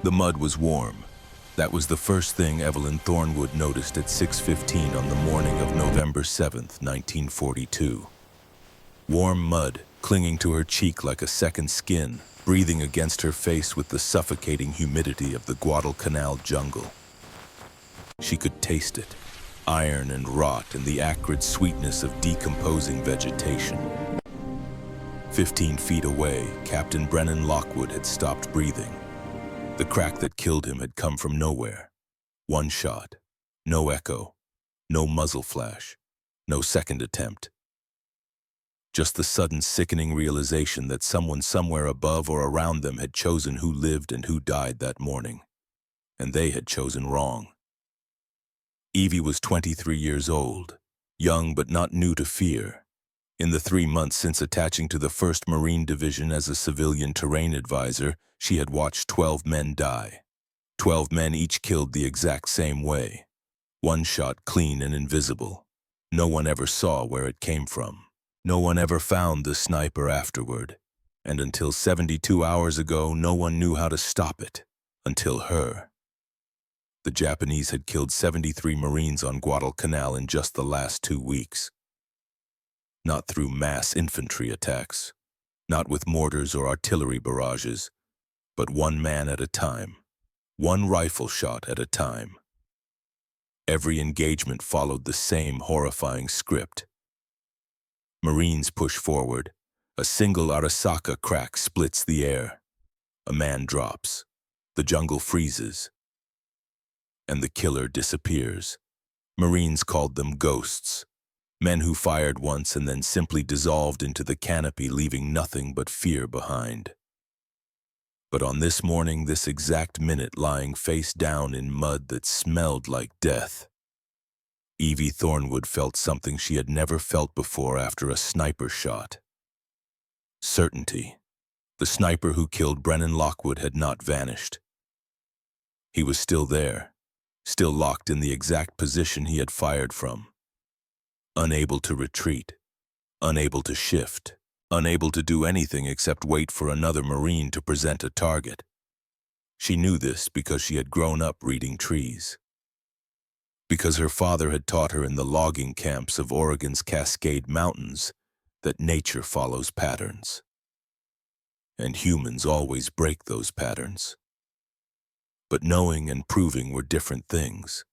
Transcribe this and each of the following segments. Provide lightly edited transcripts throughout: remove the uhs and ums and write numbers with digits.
The mud was warm. That was the first thing Evelyn Thornwood noticed at 6:15 on the morning of November 7th, 1942. Warm mud clinging to her cheek like a second skin, breathing against her face with the suffocating humidity of the Guadalcanal jungle. She could taste it, iron and rot and the acrid sweetness of decomposing vegetation. 15 feet away, Captain Brennan Lockwood had stopped breathing. The crack that killed him had come from nowhere. One shot, no echo, no muzzle flash, no second attempt. Just the sudden sickening realization that someone somewhere above or around them had chosen who lived and who died that morning. And they had chosen wrong. Evie was 23 years old, young but not new to fear. In the 3 months since attaching to the 1st Marine Division as a civilian terrain advisor, she had watched 12 men die. 12 men each killed the exact same way. One shot clean and invisible. No one ever saw where it came from. No one ever found the sniper afterward. And until 72 hours ago, no one knew how to stop it. Until her. The Japanese had killed 73 Marines on Guadalcanal in just the last 2 weeks. Not through mass infantry attacks, not with mortars or artillery barrages, but one man at a time, one rifle shot at a time. Every engagement followed the same horrifying script. Marines push forward. A single Arasaka crack splits the air. A man drops. The jungle freezes. And the killer disappears. Marines called them ghosts. Men who fired once and then simply dissolved into the canopy, leaving nothing but fear behind. But on this morning, this exact minute, lying face down in mud that smelled like death, Evie Thornwood felt something she had never felt before after a sniper shot. Certainty. The sniper who killed Brennan Lockwood had not vanished. He was still there, still locked in the exact position he had fired from. Unable to retreat, unable to shift, unable to do anything except wait for another Marine to present a target. She knew this because she had grown up reading trees. Because her father had taught her in the logging camps of Oregon's Cascade Mountains that nature follows patterns. And humans always break those patterns. But knowing and proving were different things.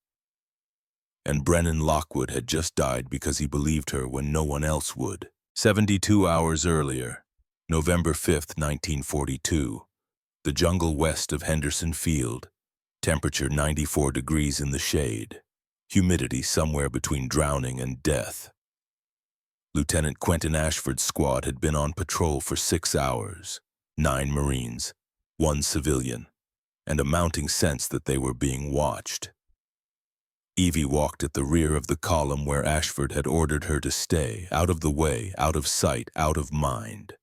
And Brennan Lockwood had just died because he believed her when no one else would. 72 hours earlier, November 5th, 1942, the jungle west of Henderson Field, temperature 94 degrees in the shade, humidity somewhere between drowning and death. Lieutenant Quentin Ashford's squad had been on patrol for 6 hours, 9 Marines, 1 civilian, and a mounting sense that they were being watched. Evie walked at the rear of the column where Ashford had ordered her to stay, out of the way, out of sight, out of mind.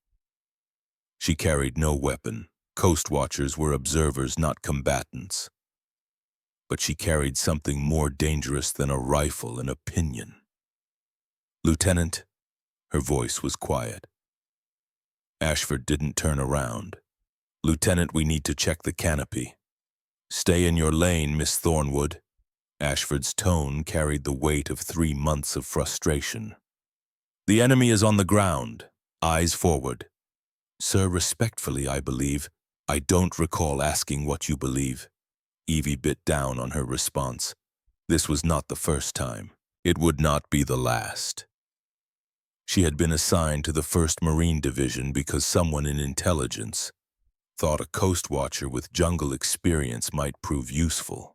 She carried no weapon. Coast watchers were observers, not combatants. But she carried something more dangerous than a rifle, an opinion. "Lieutenant," her voice was quiet. Ashford didn't turn around. "Lieutenant, we need to check the canopy." "Stay in your lane, Miss Thornwood." Ashford's tone carried the weight of 3 months of frustration. "The enemy is on the ground. Eyes forward." "Sir, respectfully, I believe." "I don't recall asking what you believe." Evie bit down on her response. This was not the first time. It would not be the last. She had been assigned to the 1st Marine Division because someone in intelligence thought a coast watcher with jungle experience might prove useful.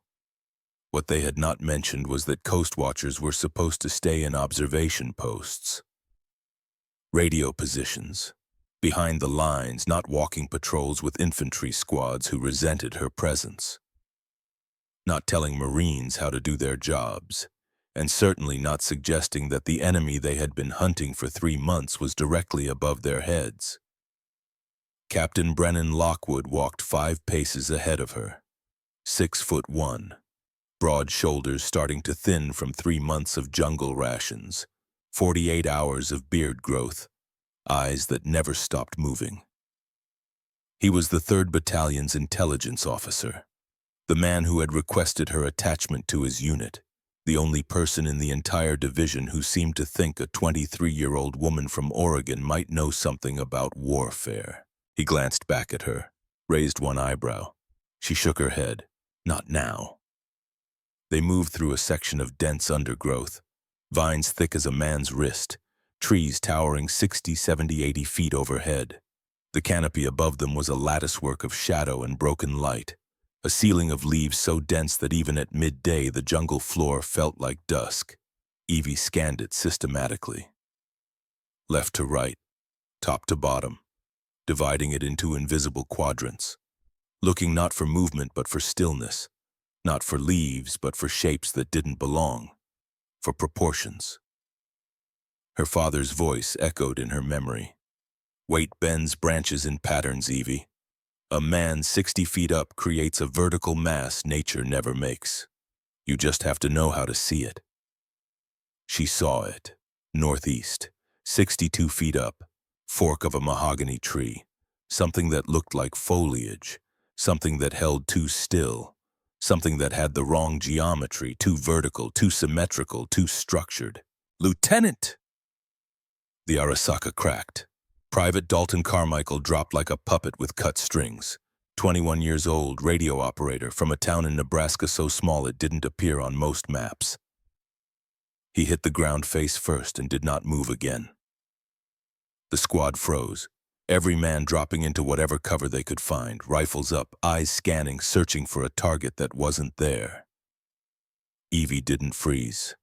What they had not mentioned was that coast watchers were supposed to stay in observation posts. Radio positions, behind the lines, not walking patrols with infantry squads who resented her presence. Not telling Marines how to do their jobs, and certainly not suggesting that the enemy they had been hunting for 3 months was directly above their heads. Captain Brennan Lockwood walked 5 paces ahead of her, 6'1", broad shoulders starting to thin from 3 months of jungle rations, 48 hours of beard growth, eyes that never stopped moving. He was the 3rd Battalion's intelligence officer, the man who had requested her attachment to his unit, the only person in the entire division who seemed to think a 23-year-old woman from Oregon might know something about warfare. He glanced back at her, raised one eyebrow. She shook her head. Not now. They moved through a section of dense undergrowth, vines thick as a man's wrist, trees towering 60, 70, 80 feet overhead. The canopy above them was a latticework of shadow and broken light, a ceiling of leaves so dense that even at midday the jungle floor felt like dusk. Evie scanned it systematically. Left to right, top to bottom, dividing it into invisible quadrants, looking not for movement but for stillness, not for leaves but for shapes that didn't belong, for proportions. Her father's voice echoed in her memory. Weight bends branches in patterns, Evie. A man 60 feet up creates a vertical mass nature never makes. You just have to know how to see it. She saw it. Northeast, 62 feet up, fork of a mahogany tree, something that looked like foliage, something that held too still, something that had the wrong geometry, too vertical, too symmetrical, too structured. Lieutenant! The Arasaka cracked. Private Dalton Carmichael dropped like a puppet with cut strings. 21 years old, radio operator from a town in Nebraska so small it didn't appear on most maps. He hit the ground face first and did not move again. The squad froze, every man dropping into whatever cover they could find, rifles up, eyes scanning, searching for a target that wasn't there. Evie didn't freeze.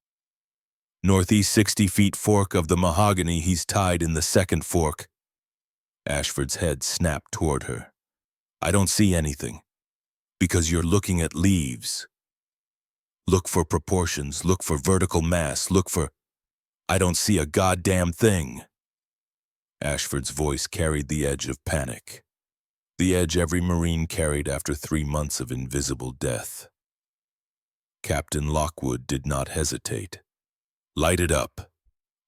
Northeast 60 feet fork of the mahogany, he's tied in the second fork. Ashford's head snapped toward her. I don't see anything. Because you're looking at leaves. Look for proportions, look for vertical mass, look for... I don't see a goddamn thing. Ashford's voice carried the edge of panic. The edge every Marine carried after 3 months of invisible death. Captain Lockwood did not hesitate. Light it up.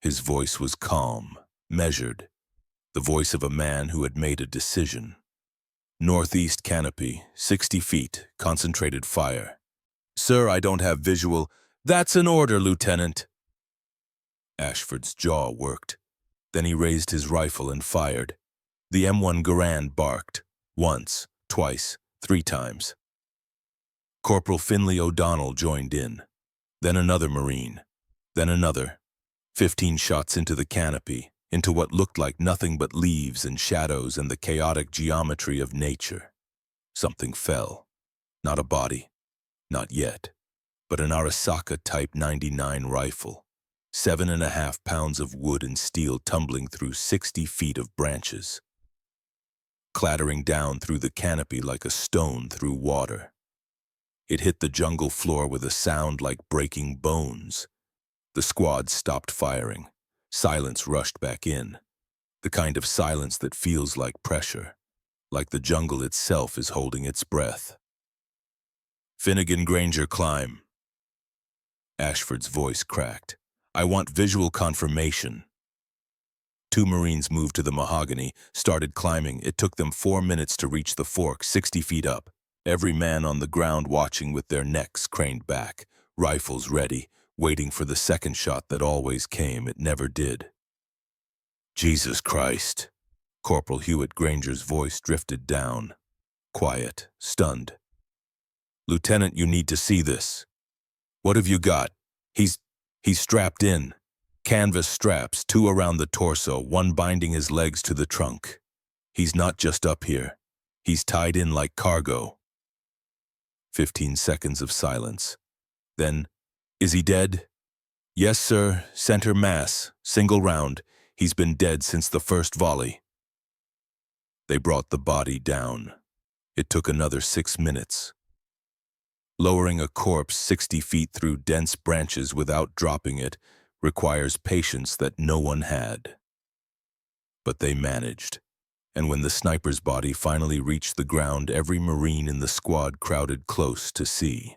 His voice was calm, measured, the voice of a man who had made a decision. Northeast canopy, 60 feet, concentrated fire. Sir, I don't have visual. That's an order, Lieutenant. Ashford's jaw worked. Then he raised his rifle and fired. The M1 Garand barked. Once, twice, 3 times. Corporal Finley O'Donnell joined in. Then another Marine. Then another. 15 shots into the canopy, into what looked like nothing but leaves and shadows and the chaotic geometry of nature. Something fell. Not a body. Not yet. But an Arasaka Type 99 rifle. 7.5 pounds of wood and steel tumbling through 60 feet of branches. Clattering down through the canopy like a stone through water. It hit the jungle floor with a sound like breaking bones. The squad stopped firing. Silence rushed back in. The kind of silence that feels like pressure, like the jungle itself is holding its breath. Finnegan Granger, climb. Ashford's voice cracked. I want visual confirmation. 2 Marines moved to the mahogany, started climbing. It took them 4 minutes to reach the fork, 60 feet up. Every man on the ground watching with their necks craned back, rifles ready, waiting for the second shot that always came. It never did. Jesus Christ. Corporal Hewitt Granger's voice drifted down. Quiet, stunned. Lieutenant, you need to see this. What have you got? He's strapped in. Canvas straps, 2 around the torso, 1 binding his legs to the trunk. He's not just up here. He's tied in like cargo. 15 seconds of silence. Then, is he dead? Yes, sir. Center mass. Single round. He's been dead since the first volley. They brought the body down. It took another 6 minutes. Lowering a corpse 60 feet through dense branches without dropping it requires patience that no one had. But they managed. And when the sniper's body finally reached the ground, every Marine in the squad crowded close to see.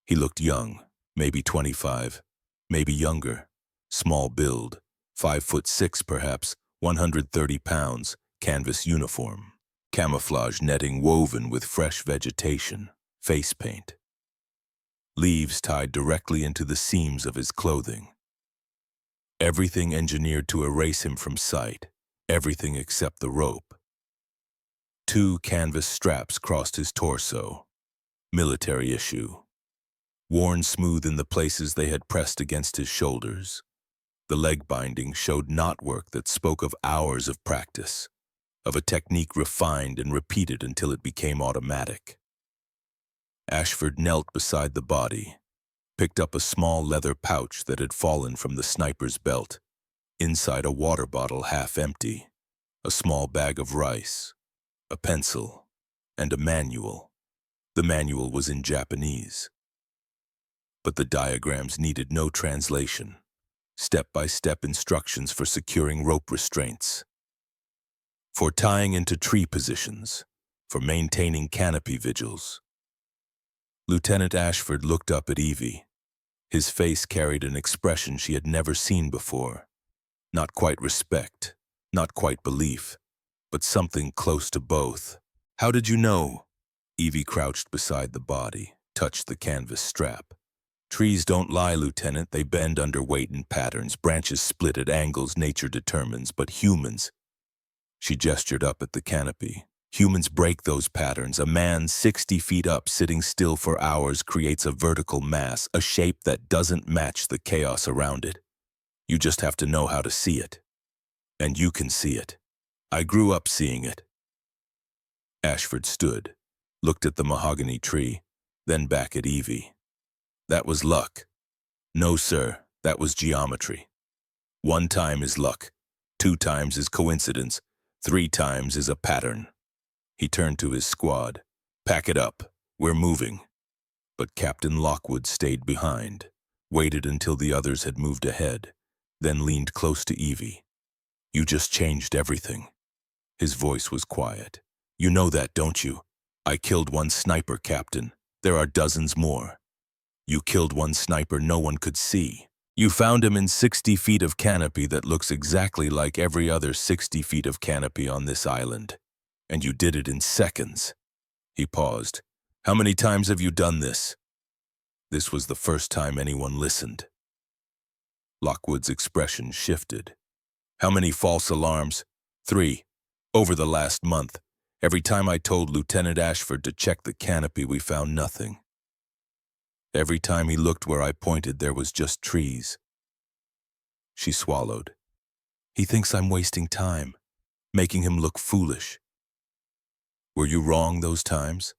He looked young, maybe 25, maybe younger, small build, 5'6" perhaps, 130 pounds, canvas uniform. camouflage netting woven with fresh vegetation, face paint. Leaves tied directly into the seams of his clothing. Everything engineered to erase him from sight, everything except the rope. 2 canvas straps crossed his torso, military issue, worn smooth in the places they had pressed against his shoulders. The leg binding showed knotwork that spoke of hours of practice, of a technique refined and repeated until it became automatic. Ashford knelt beside the body, picked up a small leather pouch that had fallen from the sniper's belt, inside a water bottle half empty, a small bag of rice, a pencil, and a manual. The manual was in Japanese, but the diagrams needed no translation. Step-by-step instructions for securing rope restraints, for tying into tree positions, for maintaining canopy vigils. Lieutenant Ashford looked up at Evie. His face carried an expression she had never seen before. Not quite respect, not quite belief, but something close to both. "How did you know?" Evie crouched beside the body, touched the canvas strap. "Trees don't lie, Lieutenant. They bend under weight and patterns. Branches split at angles nature determines, but humans—" She gestured up at the canopy. "Humans break those patterns. A man 60 feet up sitting still for hours creates a vertical mass, a shape that doesn't match the chaos around it. You just have to know how to see it. And you can see it. I grew up seeing it." Ashford stood, looked at the mahogany tree, then back at Evie. "That was luck." "No, sir, that was geometry. 1 time is luck, 2 times is coincidence, 3 times is a pattern." He turned to his squad. "Pack it up, we're moving." But Captain Lockwood stayed behind, waited until the others had moved ahead, then leaned close to Evie. "You just changed everything." His voice was quiet. "You know that, don't you? I killed 1 sniper, Captain. There are dozens more. You killed 1 sniper no one could see. You found him in 60 feet of canopy that looks exactly like every other 60 feet of canopy on this island. And you did it in seconds." He paused. "How many times have you done this?" This was the first time anyone listened. Lockwood's expression shifted. "How many false alarms?" 3. Over the last month. Every time I told Lieutenant Ashford to check the canopy, we found nothing. Every time he looked where I pointed, there was just trees." She swallowed. "He thinks I'm wasting time, making him look foolish." "Were you wrong those times?"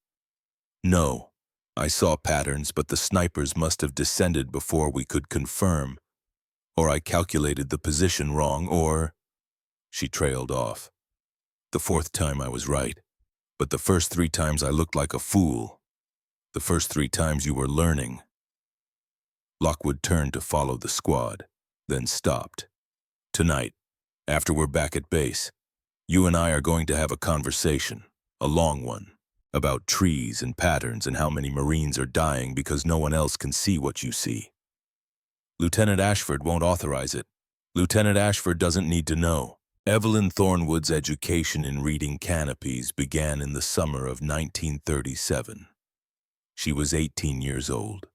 "No. I saw patterns, but the snipers must have descended before we could confirm. Or I calculated the position wrong, or—" She trailed off. "The 4th time I was right, but the first 3 times I looked like a fool. The first 3 times you were learning." Lockwood turned to follow the squad, then stopped. "Tonight, after we're back at base, you and I are going to have a conversation, a long one, about trees and patterns and how many Marines are dying because no one else can see what you see. Lieutenant Ashford won't authorize it. Lieutenant Ashford doesn't need to know." Evelyn Thornwood's education in reading canopies began in the summer of 1937. She was 18 years old.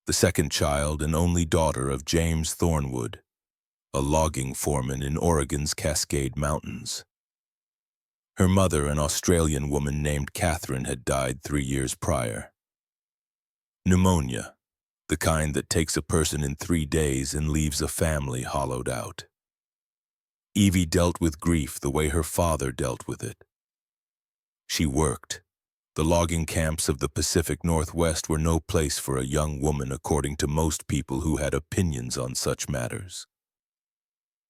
The second child and only daughter of James Thornwood, a logging foreman in Oregon's Cascade Mountains. Her mother, an Australian woman named Catherine, had died 3 years prior. Pneumonia, the kind that takes a person in 3 days and leaves a family hollowed out. Evie dealt with grief the way her father dealt with it. She worked. The logging camps of the Pacific Northwest were no place for a young woman, according to most people who had opinions on such matters.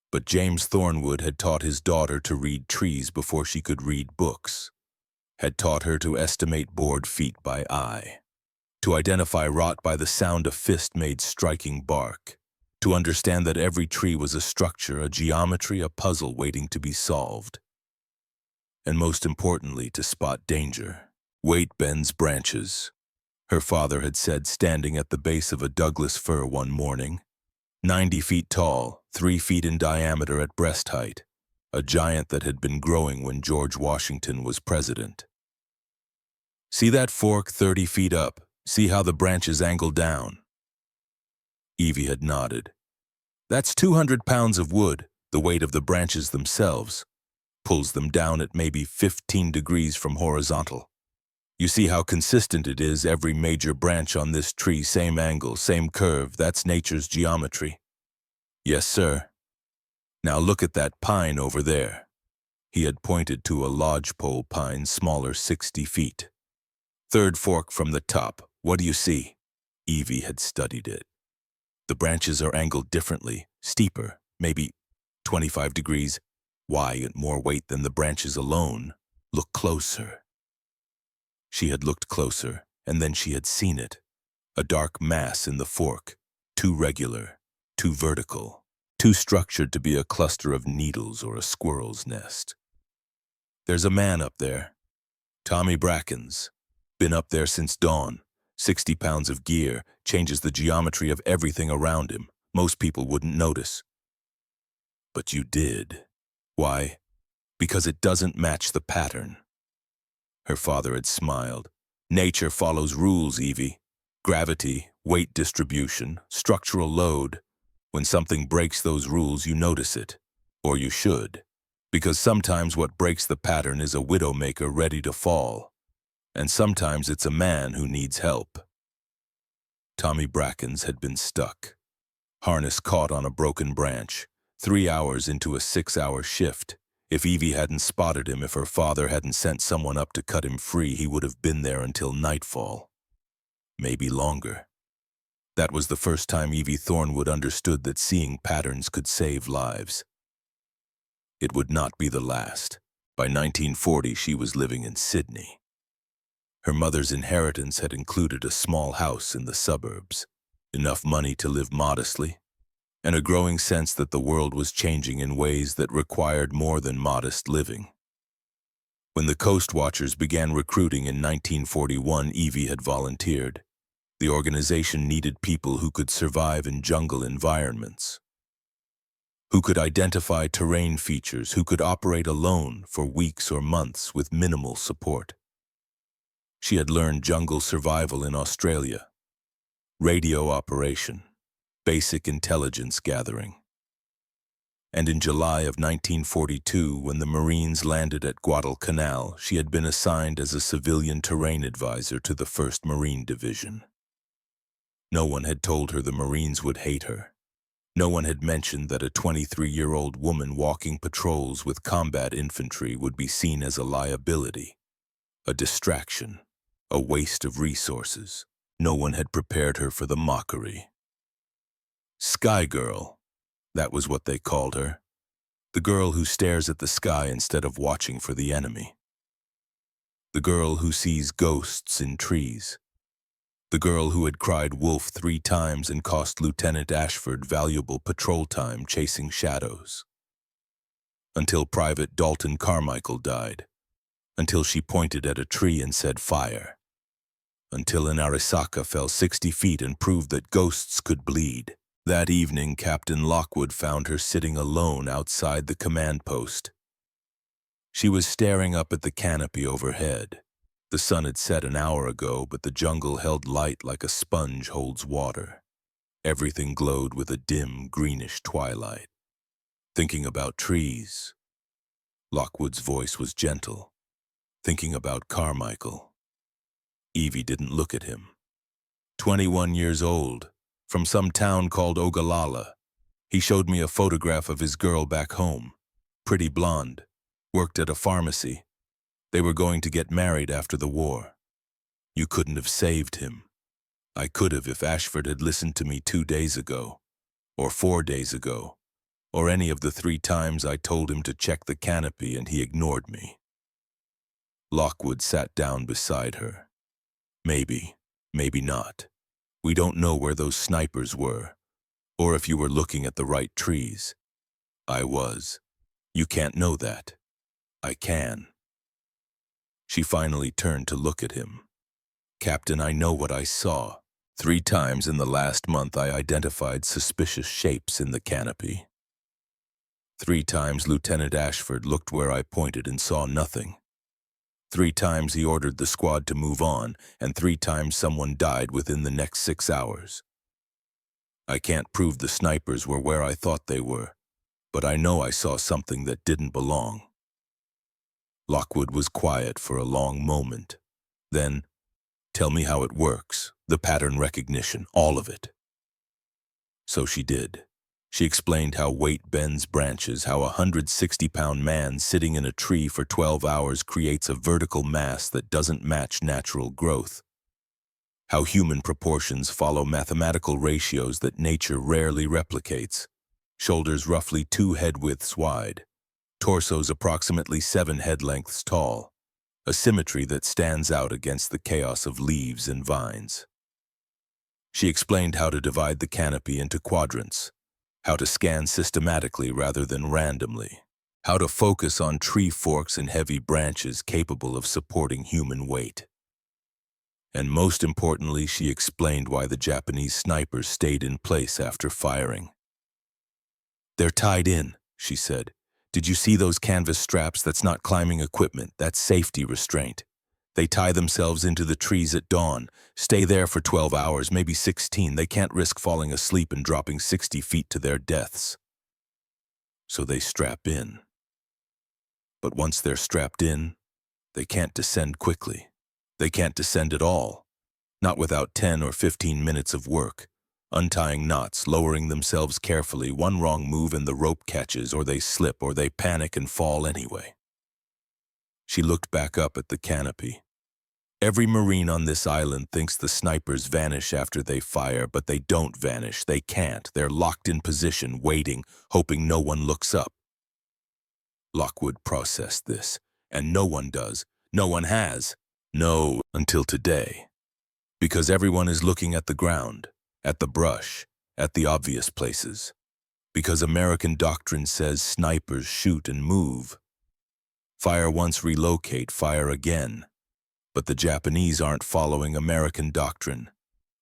But James Thornwood had taught his daughter to read trees before she could read books, had taught her to estimate board feet by eye, to identify rot by the sound a fist made striking bark, to understand that every tree was a structure, a geometry, a puzzle waiting to be solved, and most importantly, to spot danger. "Weight bends branches," her father had said, standing at the base of a Douglas fir one morning. 90 feet tall, 3 feet in diameter at breast height. a giant that had been growing when George Washington was president. "See that fork 30 feet up? See how the branches angle down?" Evie had nodded. "That's 200 pounds of wood, the weight of the branches themselves. Pulls them down at maybe 15 degrees from horizontal. You see how consistent it is, every major branch on this tree, same angle, same curve, that's nature's geometry." "Yes, sir." "Now look at that pine over there." He had pointed to a lodgepole pine, smaller, 60 feet. "Third fork from the top, what do you see?" Evie had studied it. "The branches are angled differently, steeper, maybe 25 degrees. Why, and more weight than the branches alone. Look closer." She had looked closer, and then she had seen it. A dark mass in the fork, too regular, too vertical, too structured to be a cluster of needles or a squirrel's nest. "There's a man up there. Tommy Brackens. Been up there since dawn. 60 pounds of gear, changes the geometry of everything around him. Most people wouldn't notice." "But you did." "Why? Because it doesn't match the pattern." Her father had smiled. "Nature follows rules, Evie. Gravity, weight distribution, structural load. When something breaks those rules, you notice it. Or you should. Because sometimes what breaks the pattern is a widowmaker ready to fall. And sometimes it's a man who needs help." Tommy Brackens had been stuck. Harness caught on a broken branch, 3 hours into a 6-hour shift. If Evie hadn't spotted him, if her father hadn't sent someone up to cut him free, he would have been there until nightfall. Maybe longer. That was the first time Evie Thornwood understood that seeing patterns could save lives. It would not be the last. By 1940, she was living in Sydney. Her mother's inheritance had included a small house in the suburbs, enough money to live modestly, and a growing sense that the world was changing in ways that required more than modest living. When the Coast Watchers began recruiting in 1941, Evie had volunteered. The organization needed people who could survive in jungle environments, who could identify terrain features, who could operate alone for weeks or months with minimal support. She had learned jungle survival in Australia, radio operation, basic intelligence gathering. And in July of 1942, when the Marines landed at Guadalcanal, she had been assigned as a civilian terrain advisor to the 1st Marine Division. No one had told her the Marines would hate her. No one had mentioned that a 23-year-old woman walking patrols with combat infantry would be seen as a liability, a distraction, a waste of resources. No one had prepared her for the mockery. Sky Girl, that was what they called her. The girl who stares at the sky instead of watching for the enemy. The girl who sees ghosts in trees. The girl who had cried wolf 3 times and cost Lieutenant Ashford valuable patrol time chasing shadows. Until Private Dalton Carmichael died. Until she pointed at a tree and said fire. Until an Arisaka fell 60 feet and proved that ghosts could bleed. That evening, Captain Lockwood found her sitting alone outside the command post. She was staring up at the canopy overhead. The sun had set an hour ago, but the jungle held light like a sponge holds water. Everything glowed with a dim, greenish twilight. Thinking about trees. Lockwood's voice was gentle. Thinking about Carmichael. Evie didn't look at him. 21 years old, from some town called Ogallala. He showed me a photograph of his girl back home. Pretty blonde. Worked at a pharmacy. They were going to get married after the war. You couldn't have saved him. I could have if Ashford had listened to me 2 days ago, or 4 days ago, or any of the 3 times I told him to check the canopy and he ignored me. Lockwood sat down beside her. Maybe, maybe not. We don't know where those snipers were, or if you were looking at the right trees. I was. You can't know that. I can. She finally turned to look at him. Captain, I know what I saw. 3 times in the last month I identified suspicious shapes in the canopy. 3 times Lieutenant Ashford looked where I pointed and saw nothing. 3 times he ordered the squad to move on, and 3 times someone died within the next 6 hours. I can't prove the snipers were where I thought they were, but I know I saw something that didn't belong. Lockwood was quiet for a long moment. Then, tell me how it works, the pattern recognition, all of it. So she did. She explained how weight bends branches, how a 160-pound man sitting in a tree for 12 hours creates a vertical mass that doesn't match natural growth. How human proportions follow mathematical ratios that nature rarely replicates. Shoulders roughly 2 head widths wide. Torsos approximately 7 head lengths tall. A symmetry that stands out against the chaos of leaves and vines. She explained how to divide the canopy into quadrants, how to scan systematically rather than randomly, how to focus on tree forks and heavy branches capable of supporting human weight. And most importantly, she explained why the Japanese snipers stayed in place after firing. "They're tied in," she said. "Did you see those canvas straps? That's not climbing equipment, that's safety restraint. They tie themselves into the trees at dawn, stay there for 12 hours, maybe 16. They can't risk falling asleep and dropping 60 feet to their deaths. So they strap in. But once they're strapped in, they can't descend quickly. They can't descend at all, not without 10 or 15 minutes of work, untying knots, lowering themselves carefully. One wrong move and the rope catches, or they slip, or they panic and fall anyway." She looked back up at the canopy. "Every Marine on this island thinks the snipers vanish after they fire, but they don't vanish. They can't. They're locked in position, waiting, hoping no one looks up." Lockwood processed this, and no one does. No one has. No, until today. Because everyone is looking at the ground, at the brush, at the obvious places. Because American doctrine says snipers shoot and move. Fire once, relocate, fire again. But the Japanese aren't following American doctrine.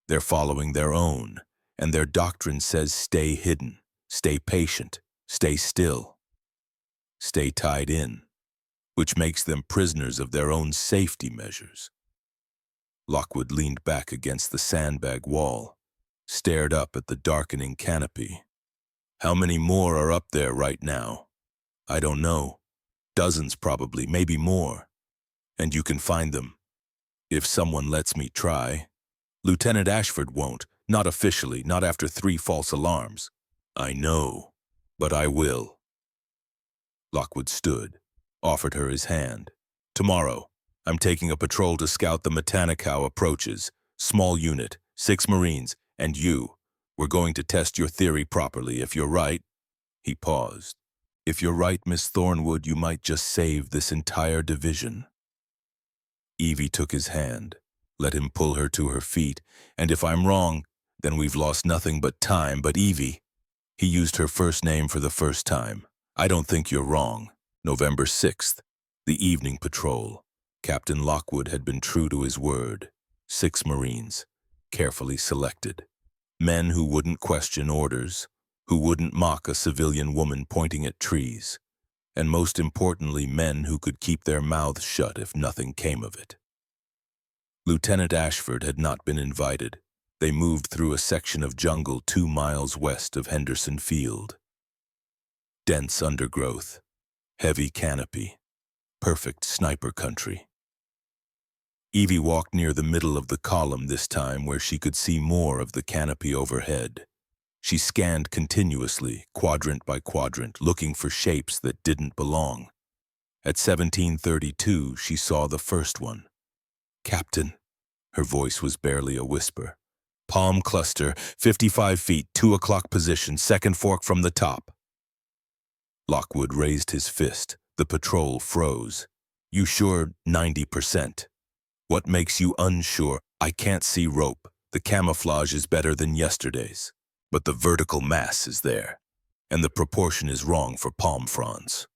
They're following their own, and their doctrine says stay hidden, stay patient, stay still, stay tied in, which makes them prisoners of their own safety measures. Lockwood leaned back against the sandbag wall, stared up at the darkening canopy. "How many more are up there right now?" "I don't know. Dozens probably, maybe more. And you can find them. If someone lets me try. Lieutenant Ashford won't, not officially, not after 3 false alarms." "I know, but I will." Lockwood stood, offered her his hand. "Tomorrow, I'm taking a patrol to scout the Matanikaw approaches. Small unit, 6 Marines, and you. We're going to test your theory properly. If you're right..." He paused. "If you're right, Miss Thornwood, you might just save this entire division." Evie took his hand, let him pull her to her feet. "And if I'm wrong, then we've lost nothing but time. But Evie..." He used her first name for the first time. "I don't think you're wrong. November 6th, the evening patrol." Captain Lockwood had been true to his word. 6 Marines, carefully selected. Men who wouldn't question orders, who wouldn't mock a civilian woman pointing at trees, and most importantly, men who could keep their mouths shut if nothing came of it. Lieutenant Ashford had not been invited. They moved through a section of jungle 2 miles west of Henderson Field. Dense undergrowth, heavy canopy, perfect sniper country. Evie walked near the middle of the column this time, where she could see more of the canopy overhead. She scanned continuously, quadrant by quadrant, looking for shapes that didn't belong. At 1732, she saw the first one. "Captain," her voice was barely a whisper. "Palm cluster, 55 feet, 2 o'clock position, second fork from the top." Lockwood raised his fist. The patrol froze. "You sure? 90%. What makes you unsure?" "I can't see rope. The camouflage is better than yesterday's. But the vertical mass is there, and the proportion is wrong for palm fronds."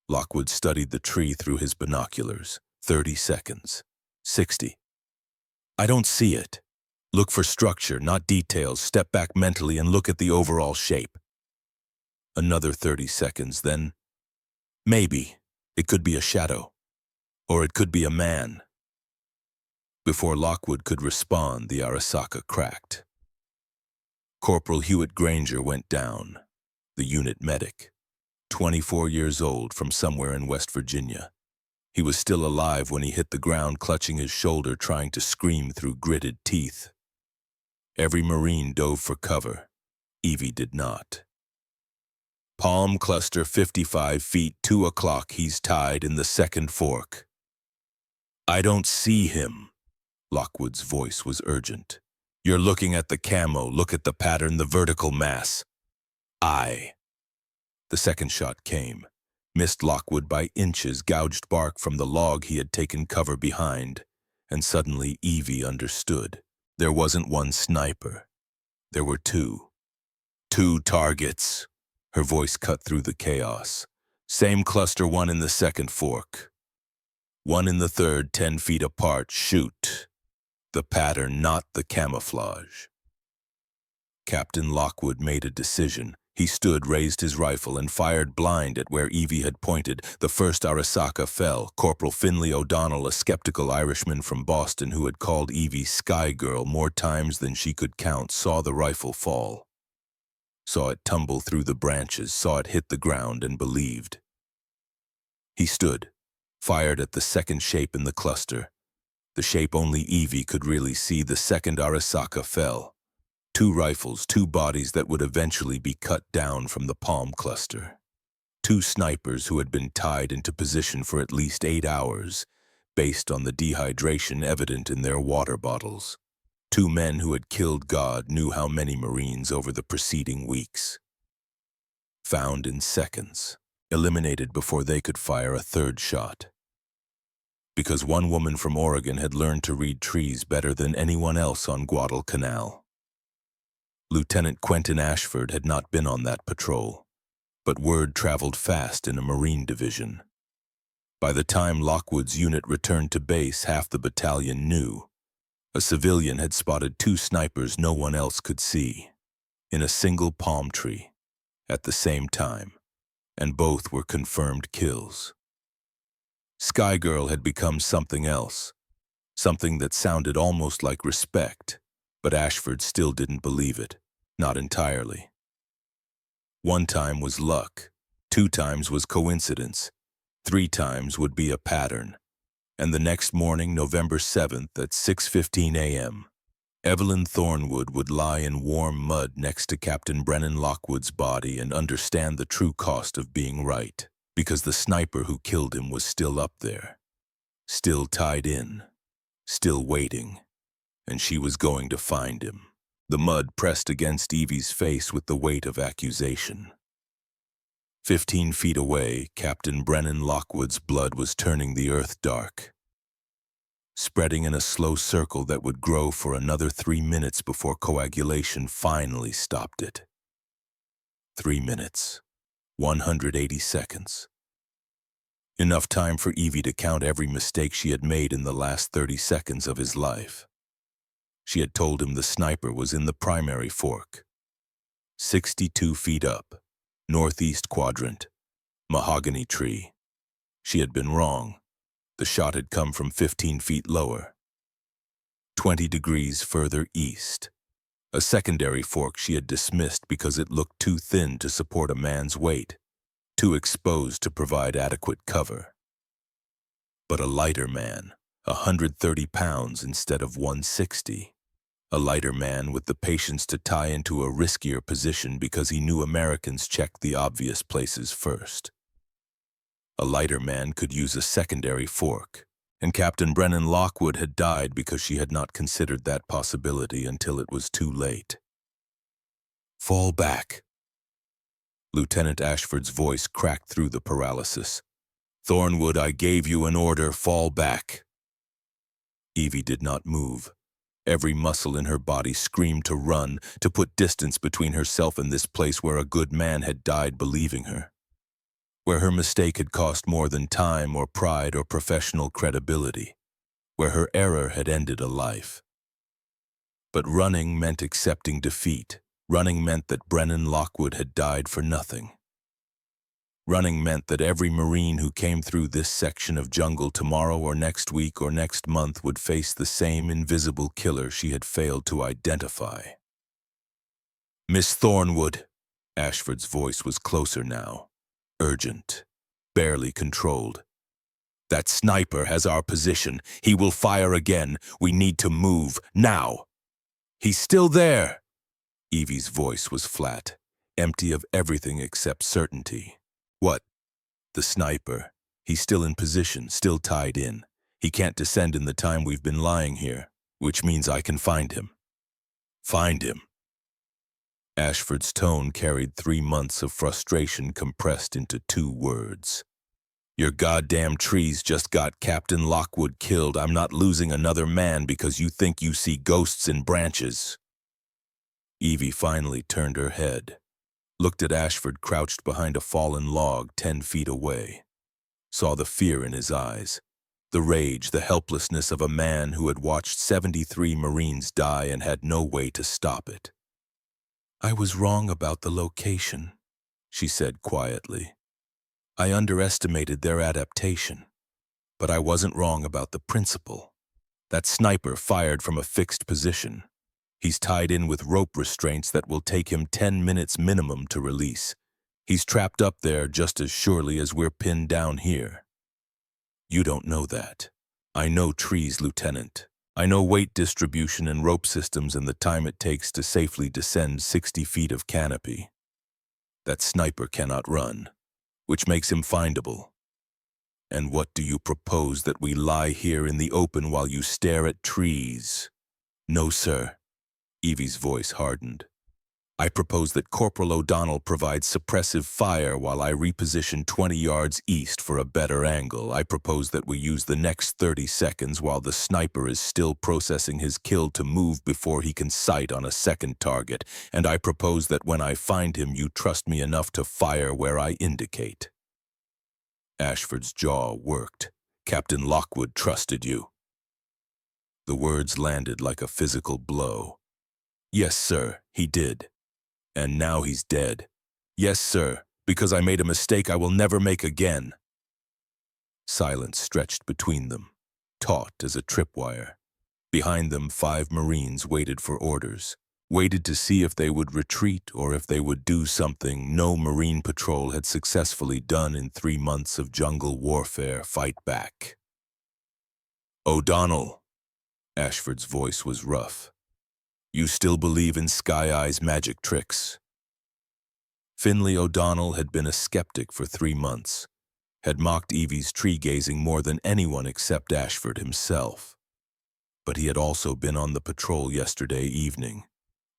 Lockwood studied the tree through his binoculars. 30 seconds. 60. "I don't see it. Look for structure, not details. Step back mentally and look at the overall shape." Another 30 seconds, then maybe it could be a shadow, or it could be a man. Before Lockwood could respond, the Arasaka cracked. Corporal Hewitt Granger went down, the unit medic, 24 years old, from somewhere in West Virginia. He was still alive when he hit the ground, clutching his shoulder, trying to scream through gritted teeth. Every Marine dove for cover. Evie did not. Palm cluster 55 feet, 2 o'clock. He's tied in the second fork. I don't see him. Lockwood's voice was urgent. You're looking at the camo. Look at the pattern, the vertical mass. The second shot came. Missed Lockwood by inches, gouged bark from the log he had taken cover behind. And suddenly Evie understood. There wasn't one sniper. There were two. 2 targets. Her voice cut through the chaos. Same cluster, one in the second fork. One in the third, 10 feet apart. Shoot. The pattern, not the camouflage. Captain Lockwood made a decision. He stood, raised his rifle, and fired blind at where Evie had pointed. The first Arasaka fell. Corporal Finley O'Donnell, a skeptical Irishman from Boston who had called Evie Sky Girl more times than she could count, saw the rifle fall. Saw it tumble through the branches, saw it hit the ground, and believed. He stood, fired at the second shape in the cluster. The shape only Evie could really see. The second Arasaka fell. 2 rifles, 2 bodies that would eventually be cut down from the palm cluster. 2 snipers who had been tied into position for at least 8 hours, based on the dehydration evident in their water bottles. 2 men who had killed God knew how many Marines over the preceding weeks. Found in seconds, eliminated before they could fire a third shot. Because one woman from Oregon had learned to read trees better than anyone else on Guadalcanal. Lieutenant Quentin Ashford had not been on that patrol, but word traveled fast in a Marine division. By the time Lockwood's unit returned to base, half the battalion knew. A civilian had spotted 2 snipers no one else could see, in a single palm tree, at the same time, and both were confirmed kills. Sky Girl had become something else, something that sounded almost like respect, but Ashford still didn't believe it, not entirely. 1 time was luck, 2 times was coincidence, 3 times would be a pattern. And the next morning, November 7th at 6:15 a.m., Evelyn Thornwood would lie in warm mud next to Captain Brennan Lockwood's body and understand the true cost of being right, because the sniper who killed him was still up there, still tied in, still waiting, and she was going to find him. The mud pressed against Evie's face with the weight of accusation. 15 feet away, Captain Brennan Lockwood's blood was turning the earth dark, spreading in a slow circle that would grow for another 3 minutes before coagulation finally stopped it. 3 minutes, 180 seconds. Enough time for Evie to count every mistake she had made in the last 30 seconds of his life. She had told him the sniper was in the primary fork, 62 feet up, northeast quadrant, mahogany tree. She had been wrong. The shot had come from 15 feet lower, 20 degrees further east. A secondary fork she had dismissed because it looked too thin to support a man's weight, too exposed to provide adequate cover. But a lighter man, 130 pounds instead of 160. A lighter man with the patience to tie into a riskier position because he knew Americans checked the obvious places first. A lighter man could use a secondary fork, and Captain Brennan Lockwood had died because she had not considered that possibility until it was too late. Fall back. Lieutenant Ashford's voice cracked through the paralysis. Thornwood, I gave you an order, fall back. Evie did not move. Every muscle in her body screamed to run, to put distance between herself and this place where a good man had died believing her, where her mistake had cost more than time or pride or professional credibility, where her error had ended a life. But running meant accepting defeat. Running meant that Brennan Lockwood had died for nothing. Running meant that every Marine who came through this section of jungle tomorrow or next week or next month would face the same invisible killer she had failed to identify. "Miss Thornwood," Ashford's voice was closer now, urgent, barely controlled. "That sniper has our position. He will fire again. We need to move, now." "He's still there." Evie's voice was flat, empty of everything except certainty. "What?" "The sniper. He's still in position, still tied in. He can't descend in the time we've been lying here, which means I can find him." "Find him?" Ashford's tone carried 3 months of frustration compressed into 2 words. "Your goddamn trees just got Captain Lockwood killed. I'm not losing another man because you think you see ghosts in branches." Evie finally turned her head, looked at Ashford crouched behind a fallen log 10 feet away, saw the fear in his eyes, the rage, the helplessness of a man who had watched 73 Marines die and had no way to stop it. "I was wrong about the location," she said quietly. "I underestimated their adaptation, but I wasn't wrong about the principle. That sniper fired from a fixed position. He's tied in with rope restraints that will take him 10 minutes minimum to release. He's trapped up there just as surely as we're pinned down here. You don't know that. I know trees, Lieutenant. I know weight distribution and rope systems and the time it takes to safely descend 60 feet of canopy. That sniper cannot run, which makes him findable. And what do you propose, that we lie here in the open while you stare at trees?" "No, sir." Evie's voice hardened. "I propose that Corporal O'Donnell provides suppressive fire while I reposition 20 yards east for a better angle. I propose that we use the next 30 seconds while the sniper is still processing his kill to move before he can sight on a second target. And I propose that when I find him, you trust me enough to fire where I indicate." Ashford's jaw worked. "Captain Lockwood trusted you." The words landed like a physical blow. "Yes, sir, he did. And now he's dead. Yes, sir, because I made a mistake I will never make again." Silence stretched between them, taut as a tripwire. Behind them, 5 Marines waited for orders, waited to see if they would retreat or if they would do something no Marine patrol had successfully done in 3 months of jungle warfare: fight back. "O'Donnell," Ashford's voice was rough, "you still believe in Sky Eye's magic tricks?" Finley O'Donnell had been a skeptic for 3 months, had mocked Evie's tree-gazing more than anyone except Ashford himself. But he had also been on the patrol yesterday evening,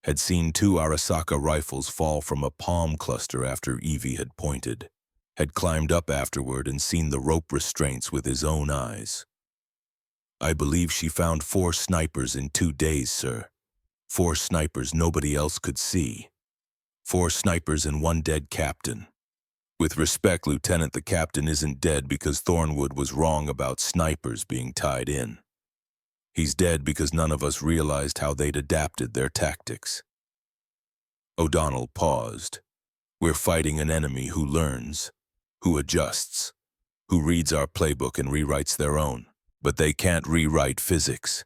had seen 2 Arasaka rifles fall from a palm cluster after Evie had pointed, had climbed up afterward and seen the rope restraints with his own eyes. "I believe she found 4 snipers in 2 days, sir. 4 snipers nobody else could see. 4 snipers and 1 dead captain. With respect, Lieutenant, the captain isn't dead because Thornwood was wrong about snipers being tied in. He's dead because none of us realized how they'd adapted their tactics." O'Donnell paused. "We're fighting an enemy who learns, who adjusts, who reads our playbook and rewrites their own. But they can't rewrite physics.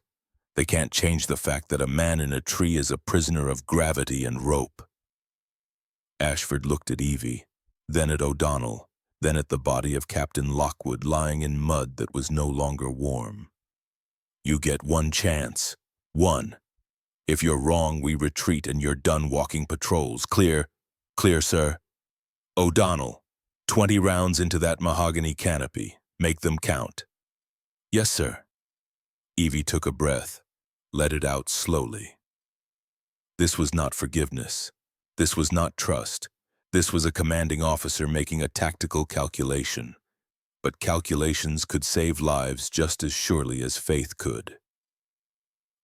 They can't change the fact that a man in a tree is a prisoner of gravity and rope." Ashford looked at Evie, then at O'Donnell, then at the body of Captain Lockwood lying in mud that was no longer warm. "You get 1 chance. 1. If you're wrong, we retreat and you're done walking patrols. Clear?" "Clear, sir." "O'Donnell, 20 rounds into that mahogany canopy. Make them count." "Yes, sir." Evie took a breath, let it out slowly. This was not forgiveness. This was not trust. This was a commanding officer making a tactical calculation. But calculations could save lives just as surely as faith could.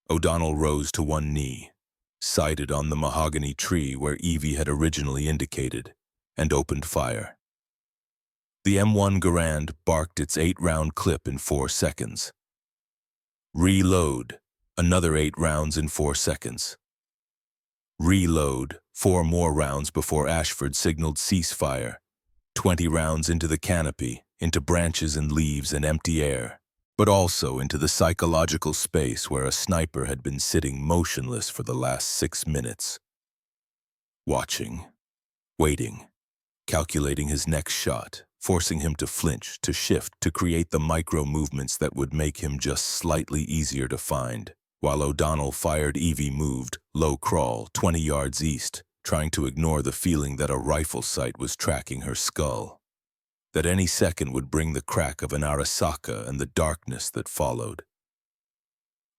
O'Donnell rose to 1 knee, sighted on the mahogany tree where Evie had originally indicated, and opened fire. The M1 Garand barked its 8-round clip in 4 seconds. Reload, another 8 rounds in 4 seconds. Reload, 4 more rounds before Ashford signaled ceasefire. 20 rounds into the canopy, into branches and leaves and empty air, but also into the psychological space where a sniper had been sitting motionless for the last 6 minutes. Watching, waiting, calculating his next shot, forcing him to flinch, to shift, to create the micro-movements that would make him just slightly easier to find. While O'Donnell fired, Evie moved, low crawl, 20 yards east, trying to ignore the feeling that a rifle sight was tracking her skull. That any second would bring the crack of an Arasaka and the darkness that followed.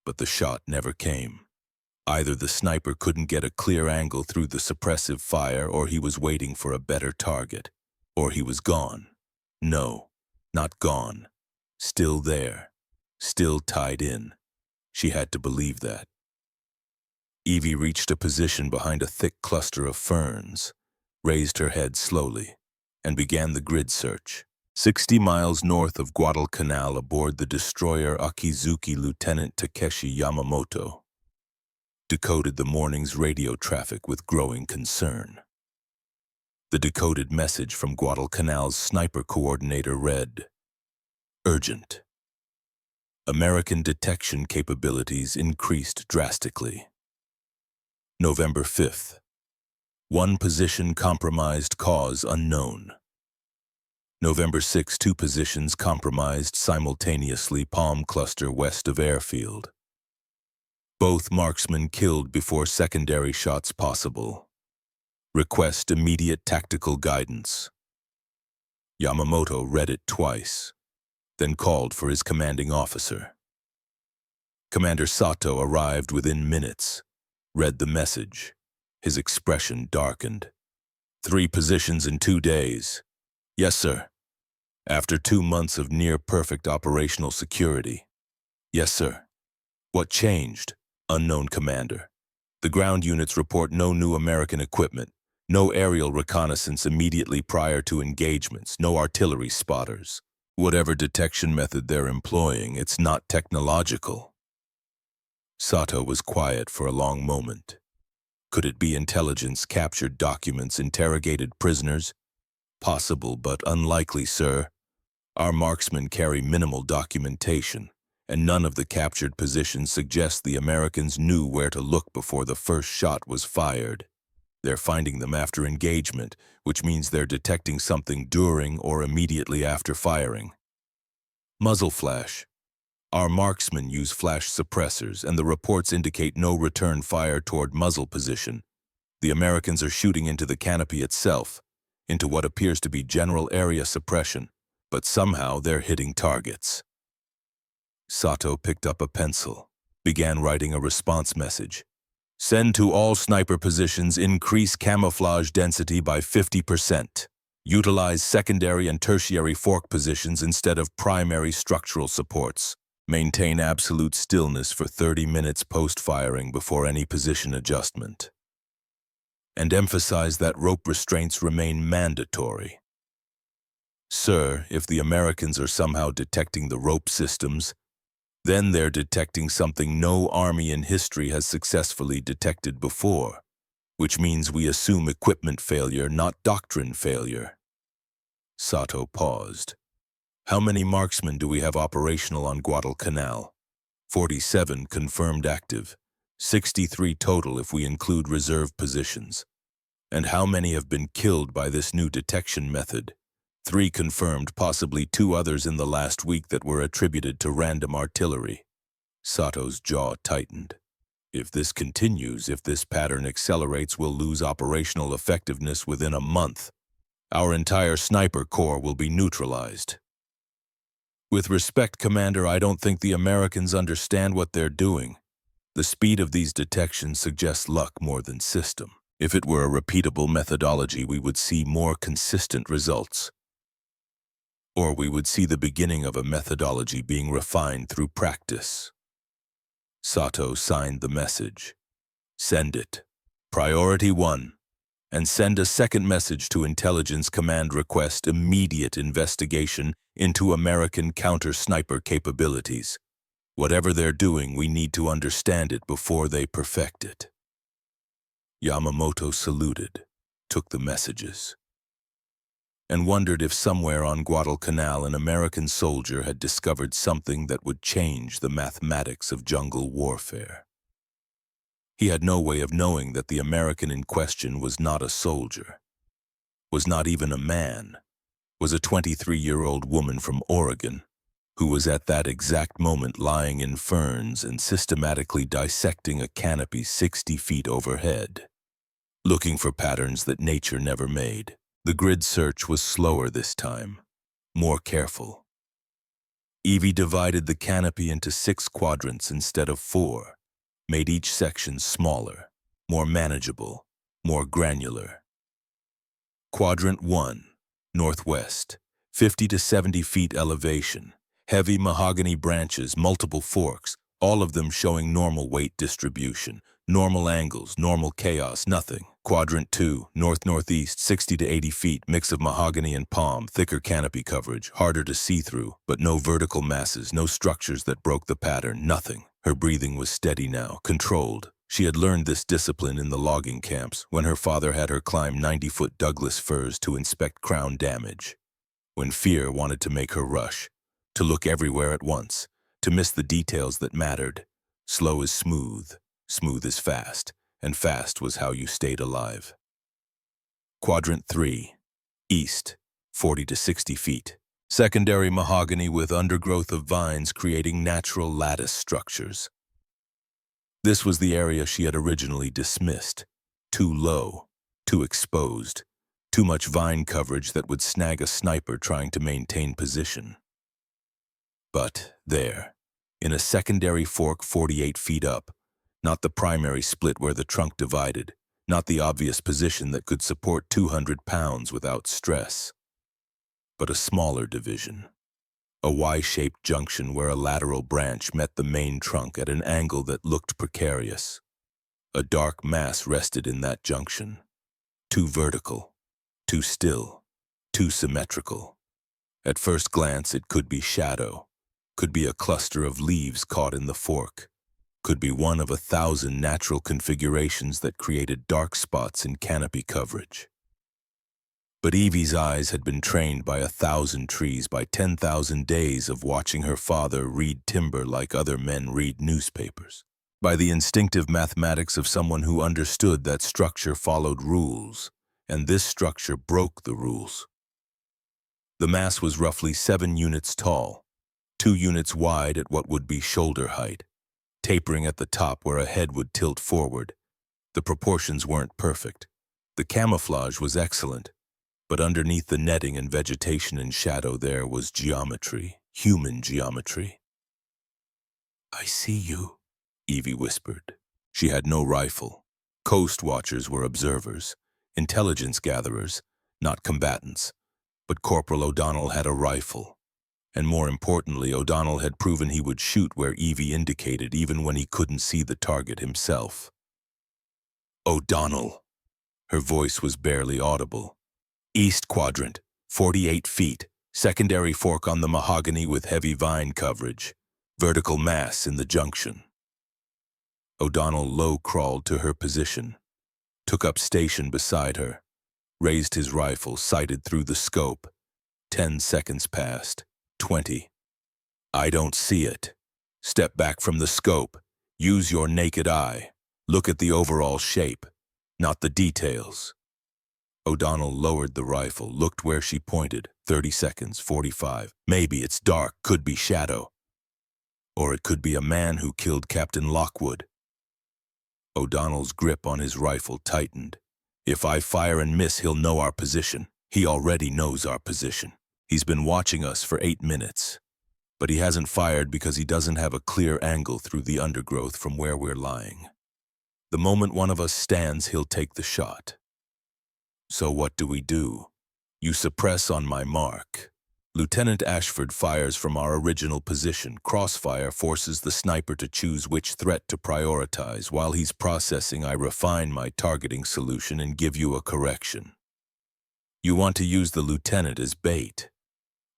But the shot never came. Either the sniper couldn't get a clear angle through the suppressive fire, or he was waiting for a better target. Or he was gone. No, not gone. Still there. Still tied in. She had to believe that. Evie reached a position behind a thick cluster of ferns, raised her head slowly, and began the grid search. 60 miles north of Guadalcanal aboard the destroyer Akizuki, Lieutenant Takeshi Yamamoto decoded the morning's radio traffic with growing concern. The decoded message from Guadalcanal's sniper coordinator read, "Urgent. American detection capabilities increased drastically. November 5th. One position compromised, cause unknown. November 6, 2 positions compromised simultaneously, Palm Cluster west of airfield. Both marksmen killed before secondary shots possible. Request immediate tactical guidance." Yamamoto read it twice, then called for his commanding officer. Commander Sato arrived within minutes, read the message. His expression darkened. 3 positions in 2 days. Yes, sir. After 2 months of near-perfect operational security. Yes, sir. What changed? Unknown, Commander. The ground units report no new American equipment, no aerial reconnaissance immediately prior to engagements, no artillery spotters. Whatever detection method they're employing, it's not technological. Sato was quiet for a long moment. Could it be intelligence, captured documents, interrogated prisoners? Possible, but unlikely, sir. Our marksmen carry minimal documentation, and none of the captured positions suggest the Americans knew where to look before the first shot was fired. They're finding them after engagement, which means they're detecting something during or immediately after firing. Muzzle flash. Our marksmen use flash suppressors, and the reports indicate no return fire toward muzzle position. The Americans are shooting into the canopy itself, into what appears to be general area suppression, but somehow they're hitting targets. Sato picked up a pencil, began writing a response message. Send to all sniper positions, increase camouflage density by 50%. Utilize secondary and tertiary fork positions instead of primary structural supports. Maintain absolute stillness for 30 minutes post-firing before any position adjustment. And emphasize that rope restraints remain mandatory. Sir, if the Americans are somehow detecting the rope systems, then they're detecting something no army in history has successfully detected before, which means we assume equipment failure, not doctrine failure. Sato paused. How many marksmen do we have operational on Guadalcanal? 47 confirmed active, 63 total if we include reserve positions. And how many have been killed by this new detection method? 3 confirmed, possibly 2 others in the last week that were attributed to random artillery. Sato's jaw tightened. If this continues, if this pattern accelerates, we'll lose operational effectiveness within a month. Our entire sniper corps will be neutralized. With respect, Commander, I don't think the Americans understand what they're doing. The speed of these detections suggests luck more than system. If it were a repeatable methodology, we would see more consistent results. Or we would see the beginning of a methodology being refined through practice. Sato signed the message. Send it. Priority 1. And send a second message to Intelligence Command, request immediate investigation into American counter-sniper capabilities. Whatever they're doing, we need to understand it before they perfect it. Yamamoto saluted, took the messages. and wondered if somewhere on Guadalcanal an American soldier had discovered something that would change the mathematics of jungle warfare. He had no way of knowing that the American in question was not a soldier, was not even a man, was a 23-year-old woman from Oregon, who was at that exact moment lying in ferns and systematically dissecting a canopy 60 feet overhead, looking for patterns that nature never made. The grid search was slower this time, more careful. Evie divided the canopy into 6 quadrants instead of 4, made each section smaller, more manageable, more granular. Quadrant 1, northwest, 50 to 70 feet elevation, heavy mahogany branches, multiple forks, all of them showing normal weight distribution, normal angles, normal chaos, nothing. Quadrant 2, north-northeast, 60 to 80 feet, mix of mahogany and palm, thicker canopy coverage, harder to see through, but no vertical masses, no structures that broke the pattern, nothing. Her breathing was steady now, controlled. She had learned this discipline in the logging camps when her father had her climb 90-foot Douglas firs to inspect crown damage. When fear wanted to make her rush, to look everywhere at once, to miss the details that mattered. Slow is smooth, smooth is fast, and fast was how you stayed alive. Quadrant 3, east, 40 to 60 feet. Secondary mahogany with undergrowth of vines creating natural lattice structures. This was the area she had originally dismissed. Too low, too exposed, too much vine coverage that would snag a sniper trying to maintain position. But there, in a secondary fork 48 feet up, not the primary split where the trunk divided, not the obvious position that could support 200 pounds without stress, but a smaller division. A Y-shaped junction where a lateral branch met the main trunk at an angle that looked precarious. A dark mass rested in that junction. Too vertical, too still, too symmetrical. At first glance, it could be shadow, could be a cluster of leaves caught in the fork, could be one of 1,000 natural configurations that created dark spots in canopy coverage. But Evie's eyes had been trained by 1,000 trees, by 10,000 days of watching her father read timber like other men read newspapers, by the instinctive mathematics of someone who understood that structure followed rules, and this structure broke the rules. The mass was roughly 7 units tall, 2 units wide at what would be shoulder height, tapering at the top where a head would tilt forward. The proportions weren't perfect. The camouflage was excellent. But underneath the netting and vegetation and shadow there was geometry, human geometry. "I see you," Evie whispered. She had no rifle. Coast watchers were observers, intelligence gatherers, not combatants. But Corporal O'Donnell had a rifle. And more importantly, O'Donnell had proven he would shoot where Evie indicated even when he couldn't see the target himself. "O'Donnell." Her voice was barely audible. "East quadrant, 48 feet, secondary fork on the mahogany with heavy vine coverage, vertical mass in the junction." O'Donnell low-crawled to her position, took up station beside her, raised his rifle, sighted through the scope. 10 seconds passed, 20. "I don't see it. Step back from the scope. Use your naked eye. Look at the overall shape, not the details." O'Donnell lowered the rifle, looked where she pointed. 30 seconds, 45. "Maybe it's dark, could be shadow. Or it could be a man who killed Captain Lockwood." O'Donnell's grip on his rifle tightened. "If I fire and miss, he'll know our position. He already knows our position. He's been watching us for 8 minutes. But he hasn't fired because he doesn't have a clear angle through the undergrowth from where we're lying. The moment one of us stands, he'll take the shot. So what do? You suppress on my mark. Lieutenant Ashford fires from our original position. Crossfire forces the sniper to choose which threat to prioritize. While he's processing, I refine my targeting solution and give you a correction. You want to use the lieutenant as bait.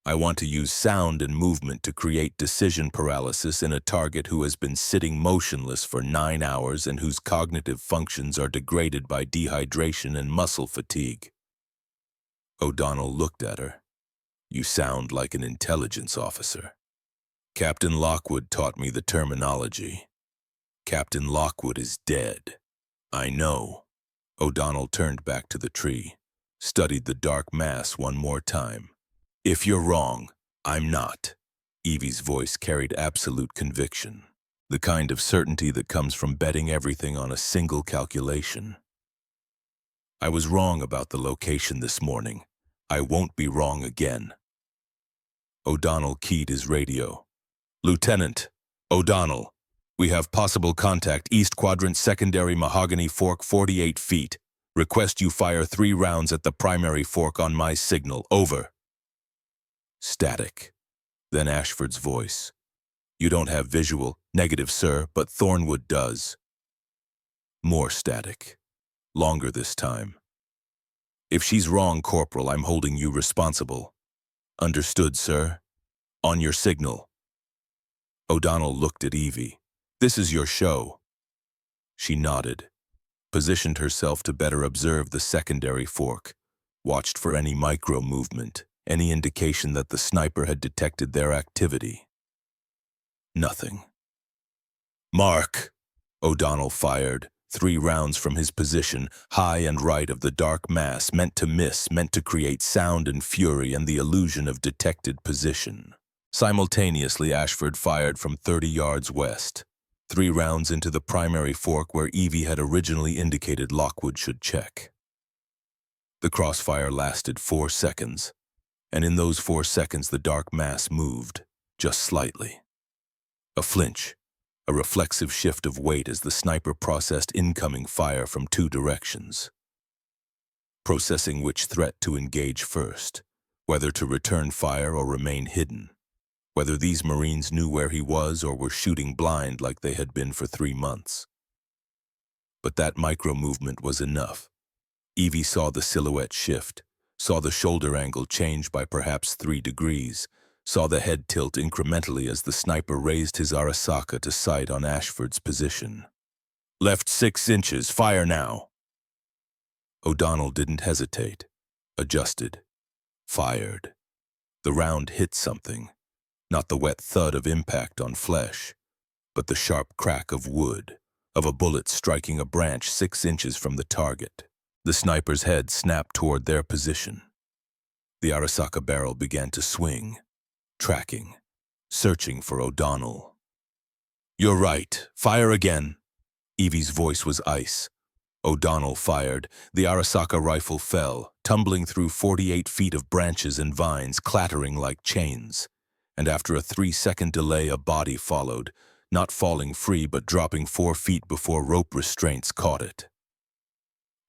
I want to use sound and movement to create decision paralysis in a target who has been sitting motionless for 9 hours and whose cognitive functions are degraded by dehydration and muscle fatigue. O'Donnell looked at her. You sound like an intelligence officer. Captain Lockwood taught me the terminology. Captain Lockwood is dead. I know. O'Donnell turned back to the tree, studied the dark mass one more time. If you're wrong, I'm not. Evie's voice carried absolute conviction, the kind of certainty that comes from betting everything on a single calculation. I was wrong about the location this morning. I won't be wrong again. O'Donnell keyed his radio. Lieutenant, O'Donnell, we have possible contact East Quadrant Secondary Mahogany Fork 48 feet. Request you fire 3 rounds at the primary fork on my signal. Over. Static. Then Ashford's voice. You don't have visual. Negative, sir, but Thornwood does. More static. Longer this time. If she's wrong, Corporal, I'm holding you responsible. Understood, sir. On your signal. O'Donnell looked at Evie. This is your show. She nodded, positioned herself to better observe the secondary fork, watched for any micro-movement, any indication that the sniper had detected their activity. Nothing. Mark! O'Donnell fired, 3 rounds from his position, high and right of the dark mass, meant to miss, meant to create sound and fury and the illusion of detected position. Simultaneously, Ashford fired from 30 yards west, 3 rounds into the primary fork where Evie had originally indicated Lockwood should check. The crossfire lasted 4 seconds, and in those 4 seconds the dark mass moved, just slightly. A flinch, a reflexive shift of weight as the sniper processed incoming fire from 2 directions. Processing which threat to engage first, whether to return fire or remain hidden. Whether these Marines knew where he was or were shooting blind like they had been for 3 months. But that micro-movement was enough. Evie saw the silhouette shift, saw the shoulder angle change by perhaps 3 degrees, saw the head tilt incrementally as the sniper raised his Arasaka to sight on Ashford's position. Left 6 inches, fire now. O'Donnell didn't hesitate, adjusted, fired. The round hit something. Not the wet thud of impact on flesh, but the sharp crack of wood, of a bullet striking a branch 6 inches from the target. The sniper's head snapped toward their position. The Arasaka barrel began to swing, tracking, searching for O'Donnell. You're right, fire again. Evie's voice was ice. O'Donnell fired. The Arasaka rifle fell, tumbling through 48 feet of branches and vines, clattering like chains. And after a 3-second delay, a body followed, not falling free but dropping 4 feet before rope restraints caught it,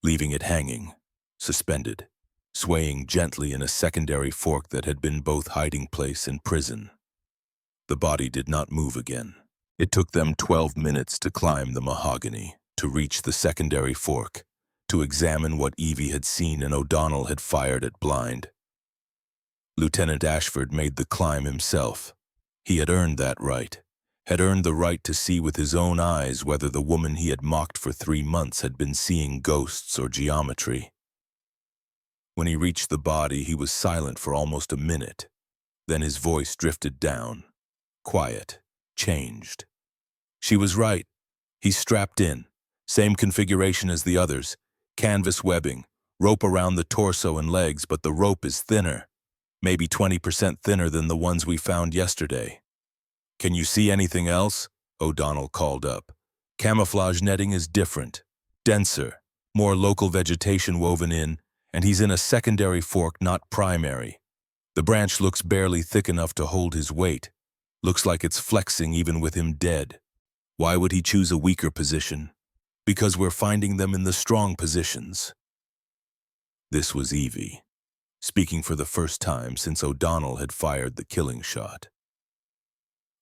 leaving it hanging, suspended, swaying gently in a secondary fork that had been both hiding place and prison. The body did not move again. It took them 12 minutes to climb the mahogany, to reach the secondary fork, to examine what Evie had seen and O'Donnell had fired at blind. Lieutenant Ashford made the climb himself. He had earned that right, had earned the right to see with his own eyes whether the woman he had mocked for 3 months had been seeing ghosts or geometry. When he reached the body, he was silent for almost a minute. Then his voice drifted down, quiet, changed. She was right. He's strapped in, same configuration as the others, canvas webbing, rope around the torso and legs, but the rope is thinner. Maybe 20% thinner than the ones we found yesterday. Can you see anything else? O'Donnell called up. Camouflage netting is different, denser, more local vegetation woven in, and he's in a secondary fork, not primary. The branch looks barely thick enough to hold his weight. Looks like it's flexing even with him dead. Why would he choose a weaker position? Because we're finding them in the strong positions. This was Evie, speaking for the first time since O'Donnell had fired the killing shot.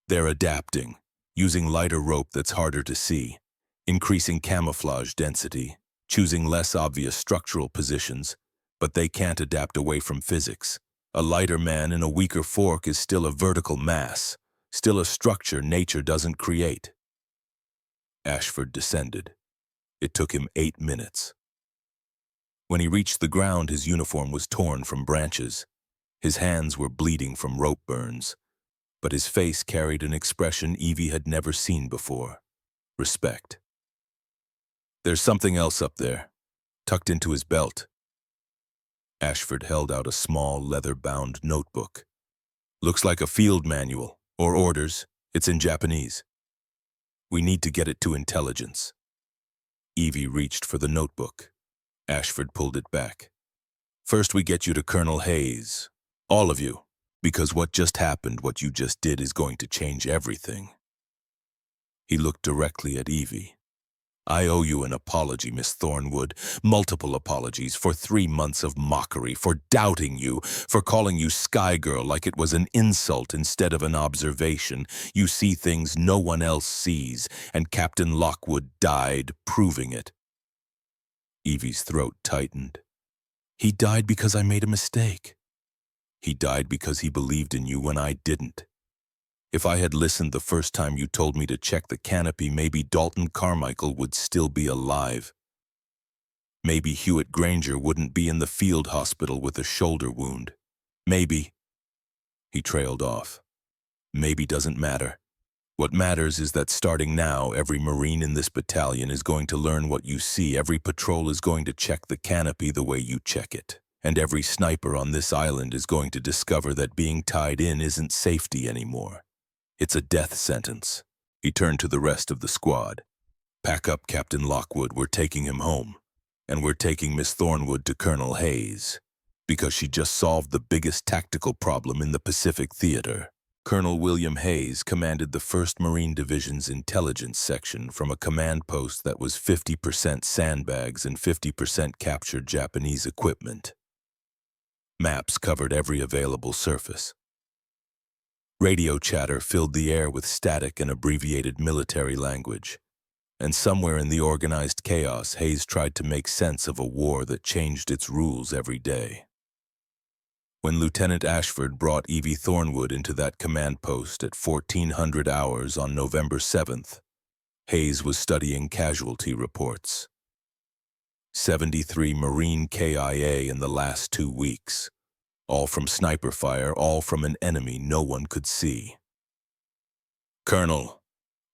They're adapting, using lighter rope that's harder to see, increasing camouflage density, choosing less obvious structural positions, but they can't adapt away from physics. A lighter man in a weaker fork is still a vertical mass, still a structure nature doesn't create. Ashford descended. It took him 8 minutes. When he reached the ground, his uniform was torn from branches. His hands were bleeding from rope burns, but his face carried an expression Evie had never seen before: respect. "There's something else up there, tucked into his belt." Ashford held out a small, leather-bound notebook. "Looks like a field manual, or orders. It's in Japanese. We need to get it to intelligence." Evie reached for the notebook. Ashford pulled it back. "First we get you to Colonel Hayes. All of you. Because what just happened, what you just did, is going to change everything." He looked directly at Evie. "I owe you an apology, Miss Thornwood. Multiple apologies for 3 months of mockery, for doubting you, for calling you Sky Girl like it was an insult instead of an observation. You see things no one else sees, and Captain Lockwood died proving it." Evie's throat tightened. "He died because I made a mistake. He died because he believed in you when I didn't. If I had listened the first time you told me to check the canopy, maybe Dalton Carmichael would still be alive. Maybe Hewitt Granger wouldn't be in the field hospital with a shoulder wound. Maybe—" He trailed off. "Maybe doesn't matter. What matters is that starting now, every Marine in this battalion is going to learn what you see. Every patrol is going to check the canopy the way you check it. And every sniper on this island is going to discover that being tied in isn't safety anymore. It's a death sentence." He turned to the rest of the squad. "Pack up Captain Lockwood. We're taking him home. And we're taking Miss Thornwood to Colonel Hayes, because she just solved the biggest tactical problem in the Pacific Theater." Colonel William Hayes commanded the 1st Marine Division's intelligence section from a command post that was 50% sandbags and 50% captured Japanese equipment. Maps covered every available surface. Radio chatter filled the air with static and abbreviated military language. And somewhere in the organized chaos, Hayes tried to make sense of a war that changed its rules every day. When Lieutenant Ashford brought Evie Thornwood into that command post at 1400 hours on November 7th, Hayes was studying casualty reports. 73 Marine KIA in the last 2 weeks. All from sniper fire, all from an enemy no one could see. "Colonel,"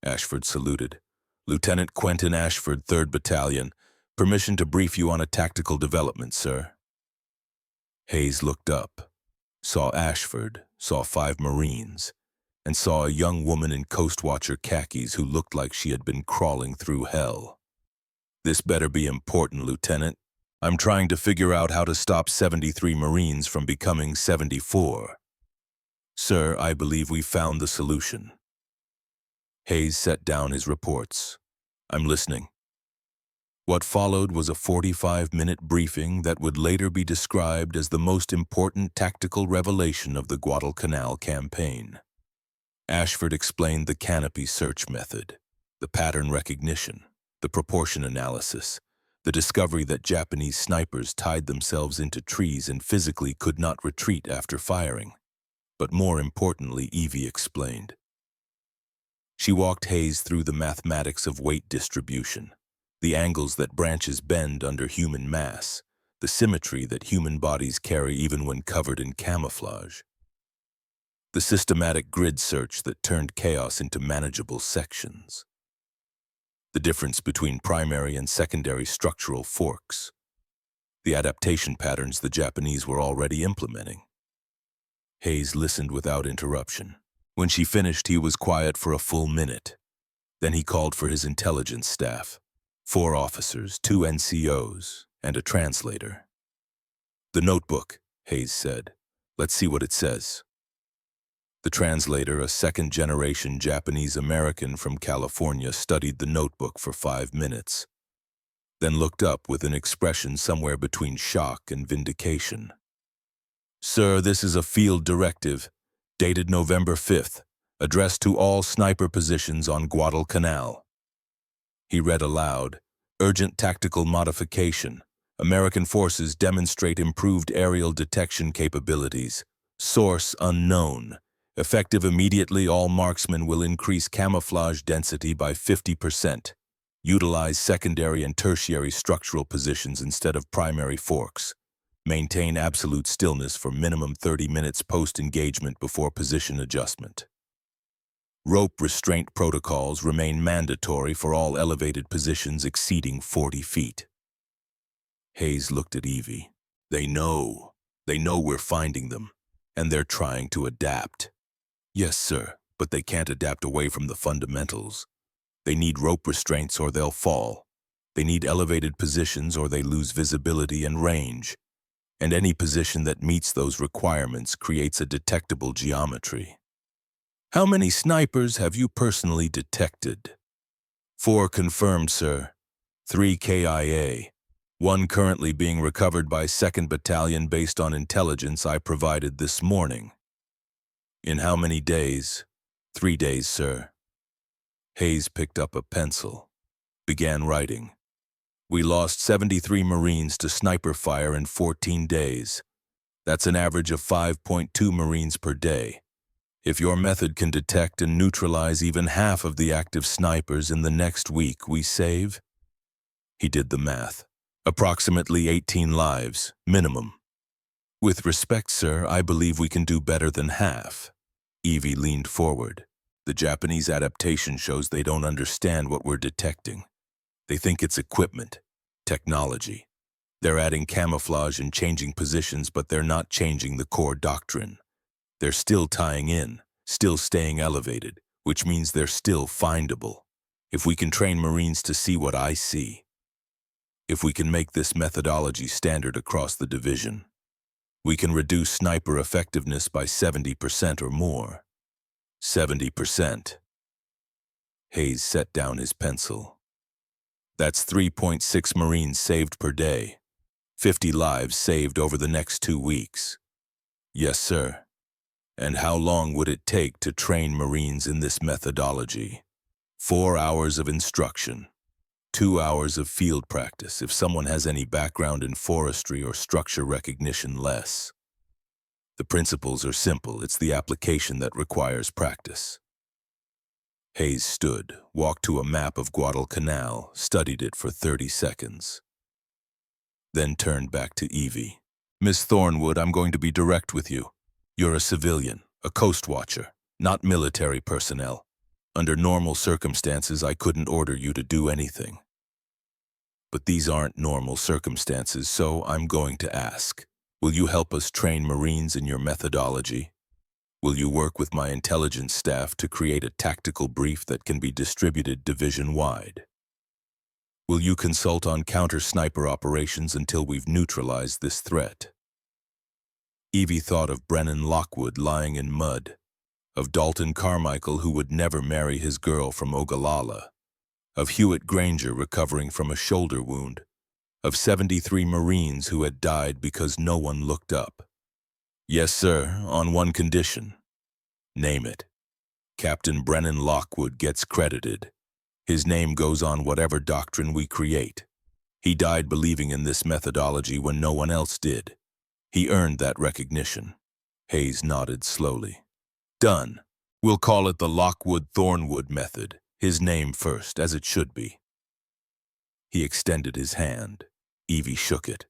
Ashford saluted. "Lieutenant Quentin Ashford, 3rd Battalion. Permission to brief you on a tactical development, sir." Hayes looked up, saw Ashford, saw 5 Marines, and saw a young woman in Coast Watcher khakis who looked like she had been crawling through hell. "This better be important, Lieutenant. I'm trying to figure out how to stop 73 Marines from becoming 74. Sir, I believe we found the solution." Hayes set down his reports. "I'm listening." What followed was a 45-minute briefing that would later be described as the most important tactical revelation of the Guadalcanal campaign. Ashford explained the canopy search method, the pattern recognition, the proportion analysis, the discovery that Japanese snipers tied themselves into trees and physically could not retreat after firing. But more importantly, Evie explained. She walked Hayes through the mathematics of weight distribution, the angles that branches bend under human mass, the symmetry that human bodies carry even when covered in camouflage, the systematic grid search that turned chaos into manageable sections, the difference between primary and secondary structural forks, the adaptation patterns the Japanese were already implementing. Hayes listened without interruption. When she finished, he was quiet for a full minute. Then he called for his intelligence staff, 4 officers, 2 NCOs, and a translator. "The notebook," Hayes said. "Let's see what it says." The translator, a second-generation Japanese-American from California, studied the notebook for 5 minutes, then looked up with an expression somewhere between shock and vindication. "Sir, this is a field directive, dated November 5th, addressed to all sniper positions on Guadalcanal." He read aloud, "Urgent tactical modification. American forces demonstrate improved aerial detection capabilities. Source unknown. Effective immediately, all marksmen will increase camouflage density by 50%. Utilize secondary and tertiary structural positions instead of primary forks. Maintain absolute stillness for minimum 30 minutes post-engagement before position adjustment. Rope restraint protocols remain mandatory for all elevated positions exceeding 40 feet. Hayes looked at Evie. They know we're finding them, and they're trying to adapt. Yes, sir, but they can't adapt away from the fundamentals. They need rope restraints or they'll fall. They need elevated positions or they lose visibility and range. And any position that meets those requirements creates a detectable geometry. How many snipers have you personally detected? 4 confirmed, sir. 3 KIA. 1 currently being recovered by 2nd Battalion based on intelligence I provided this morning. In how many days? 3 days, sir. Hayes picked up a pencil, began writing. We lost 73 Marines to sniper fire in 14 days. That's an average of 5.2 Marines per day. If your method can detect and neutralize even half of the active snipers in the next week we save. He did the math. Approximately 18 lives, minimum. With respect, sir, I believe we can do better than half. Evie leaned forward. The Japanese adaptation shows they don't understand what we're detecting. They think it's equipment, technology. They're adding camouflage and changing positions, but they're not changing the core doctrine. They're still tying in, still staying elevated, which means they're still findable. If we can train Marines to see what I see, if we can make this methodology standard across the division, we can reduce sniper effectiveness by 70% or more. 70%. Hayes set down his pencil. That's 3.6 Marines saved per day. 50 lives saved over the next 2 weeks. Yes, sir. And how long would it take to train Marines in this methodology? 4 hours of instruction. 2 hours of field practice if someone has any background in forestry or structure recognition less. The principles are simple, it's the application that requires practice. Hayes stood, walked to a map of Guadalcanal, studied it for 30 seconds. Then turned back to Evie. Miss Thornwood, I'm going to be direct with you. You're a civilian, a coast watcher, not military personnel. Under normal circumstances, I couldn't order you to do anything. But these aren't normal circumstances, so I'm going to ask. Will you help us train Marines in your methodology? Will you work with my intelligence staff to create a tactical brief that can be distributed division-wide? Will you consult on counter-sniper operations until we've neutralized this threat? Evie thought of Brennan Lockwood lying in mud, of Dalton Carmichael who would never marry his girl from Ogallala, of Hewitt Granger recovering from a shoulder wound, of 73 Marines who had died because no one looked up. Yes, sir, on one condition. Name it. Captain Brennan Lockwood gets credited. His name goes on whatever doctrine we create. He died believing in this methodology when no one else did. He earned that recognition. Hayes nodded slowly. Done. We'll call it the Lockwood-Thornwood method. His name first, as it should be. He extended his hand. Evie shook it.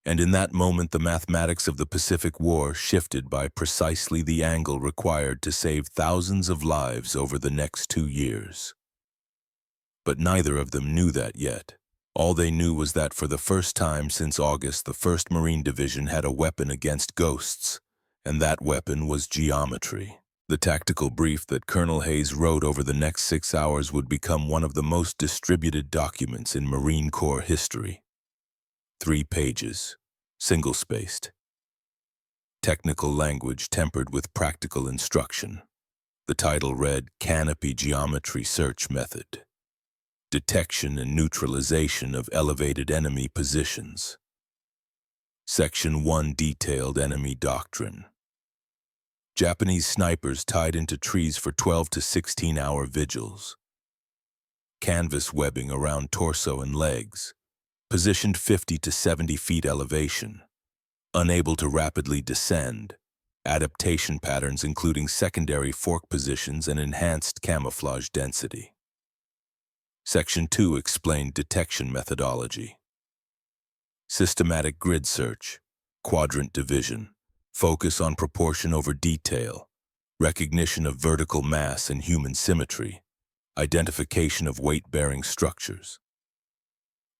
And in that moment the mathematics of the Pacific War shifted by precisely the angle required to save thousands of lives over the next 2 years. But neither of them knew that yet. All they knew was that for the first time since August, the 1st Marine Division had a weapon against ghosts, and that weapon was geometry. The tactical brief that Colonel Hayes wrote over the next 6 hours would become one of the most distributed documents in Marine Corps history. 3 pages, single-spaced. Technical language tempered with practical instruction. The title read, Canopy Geometry Search Method. Detection and neutralization of elevated enemy positions. Section 1 detailed enemy doctrine. Japanese snipers tied into trees for 12 to 16-hour vigils. Canvas webbing around torso and legs. Positioned 50 to 70 feet elevation. Unable to rapidly descend. Adaptation patterns including secondary fork positions and enhanced camouflage density. Section 2 explained detection methodology. Systematic grid search, quadrant division, focus on proportion over detail, recognition of vertical mass and human symmetry, identification of weight-bearing structures,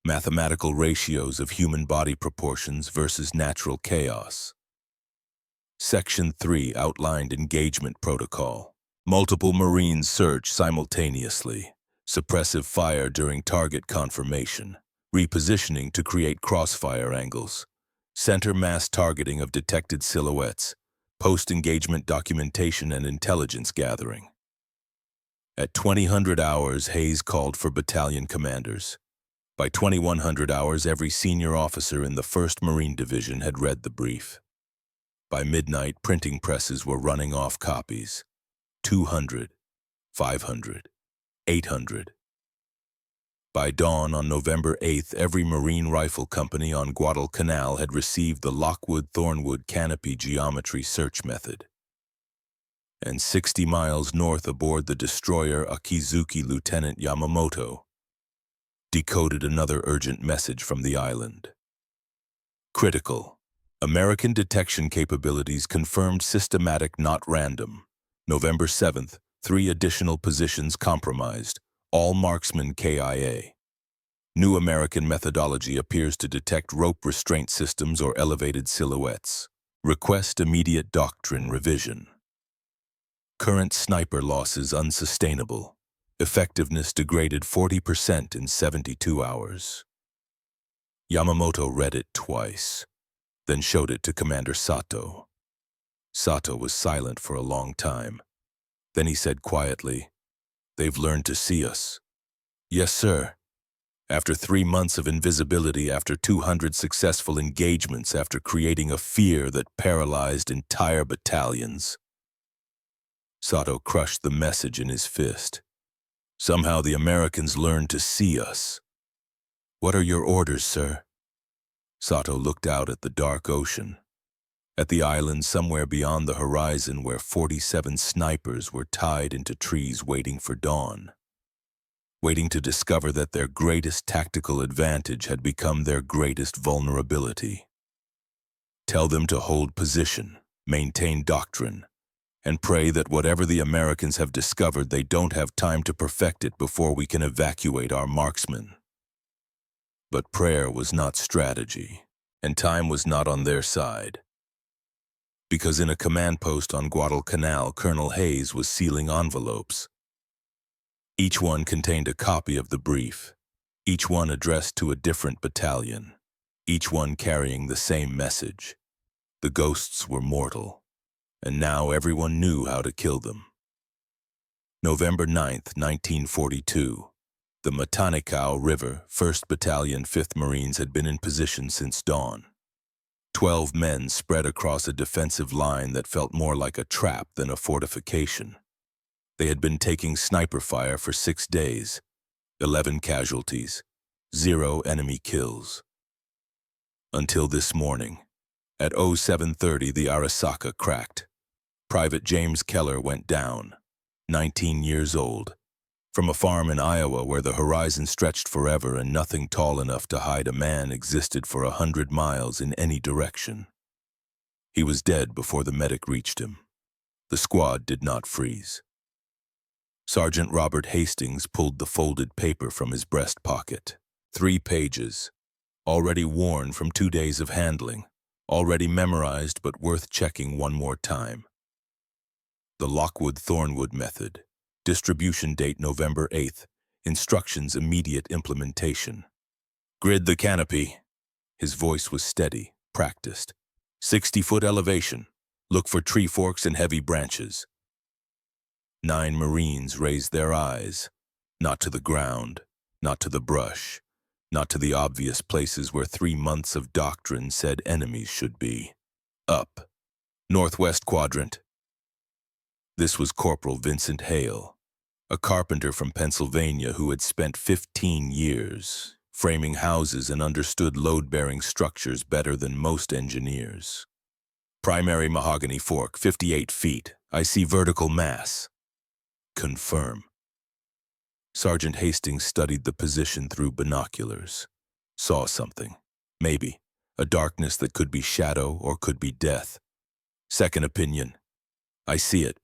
mathematical ratios of human body proportions versus natural chaos. Section 3 outlined engagement protocol. Multiple Marines search simultaneously, suppressive fire during target confirmation, repositioning to create crossfire angles, center mass targeting of detected silhouettes, post-engagement documentation and intelligence gathering. At 2000 hours, Hayes called for battalion commanders. By 2100 hours, every senior officer in the 1st Marine Division had read the brief. By midnight, printing presses were running off copies. 200, 500, 800. By dawn on November 8th, every Marine rifle company on Guadalcanal had received the Lockwood-Thornwood canopy geometry search method. And 60 miles north aboard the destroyer Akizuki, Lieutenant Yamamoto decoded another urgent message from the island. Critical. American detection capabilities confirmed systematic, not random. November 7th, 3 additional positions compromised, all marksmen KIA. New American methodology appears to detect rope restraint systems or elevated silhouettes. Request immediate doctrine revision. Current sniper losses unsustainable. Effectiveness degraded 40% in 72 hours. Yamamoto read it twice, then showed it to Commander Sato. Sato was silent for a long time. Then he said quietly, "They've learned to see us." "Yes, sir. After 3 months of invisibility, after 200 successful engagements, after creating a fear that paralyzed entire battalions." Sato crushed the message in his fist. "Somehow the Americans learned to see us." "What are your orders, sir?" Sato looked out at the dark ocean, at the island somewhere beyond the horizon where 47 snipers were tied into trees waiting for dawn, waiting to discover that their greatest tactical advantage had become their greatest vulnerability. "Tell them to hold position, maintain doctrine, and pray that whatever the Americans have discovered, they don't have time to perfect it before we can evacuate our marksmen." But prayer was not strategy, and time was not on their side. Because in a command post on Guadalcanal, Colonel Hayes was sealing envelopes. Each one contained a copy of the brief, each one addressed to a different battalion, each one carrying the same message. The ghosts were mortal, and now everyone knew how to kill them. November 9th, 1942. The Matanikau River, 1st Battalion, 5th Marines had been in position since dawn. 12 men spread across a defensive line that felt more like a trap than a fortification. They had been taking sniper fire for 6 days, 11 casualties, 0 enemy kills. Until this morning. At 0730, the Arasaka cracked. Private James Keller went down, 19 years old, from a farm in Iowa where the horizon stretched forever and nothing tall enough to hide a man existed for 100 miles in any direction. He was dead before the medic reached him. The squad did not freeze. Sergeant Robert Hastings pulled the folded paper from his breast pocket. 3 pages, already worn from 2 days of handling, already memorized but worth checking one more time. The Lockwood-Thornwood method. Distribution date November 8th. Instructions immediate implementation. Grid the canopy. His voice was steady, practiced. 60-foot elevation. Look for tree forks and heavy branches. 9 Marines raised their eyes, not to the ground, not to the brush, not to the obvious places where 3 months of doctrine said enemies should be. Up. Northwest quadrant. This was Corporal Vincent Hale, a carpenter from Pennsylvania who had spent 15 years framing houses and understood load-bearing structures better than most engineers. Primary mahogany fork, 58 feet. I see vertical mass. Confirm. Sergeant Hastings studied the position through binoculars. Saw something. Maybe. A darkness that could be shadow or could be death. Second opinion. I see it.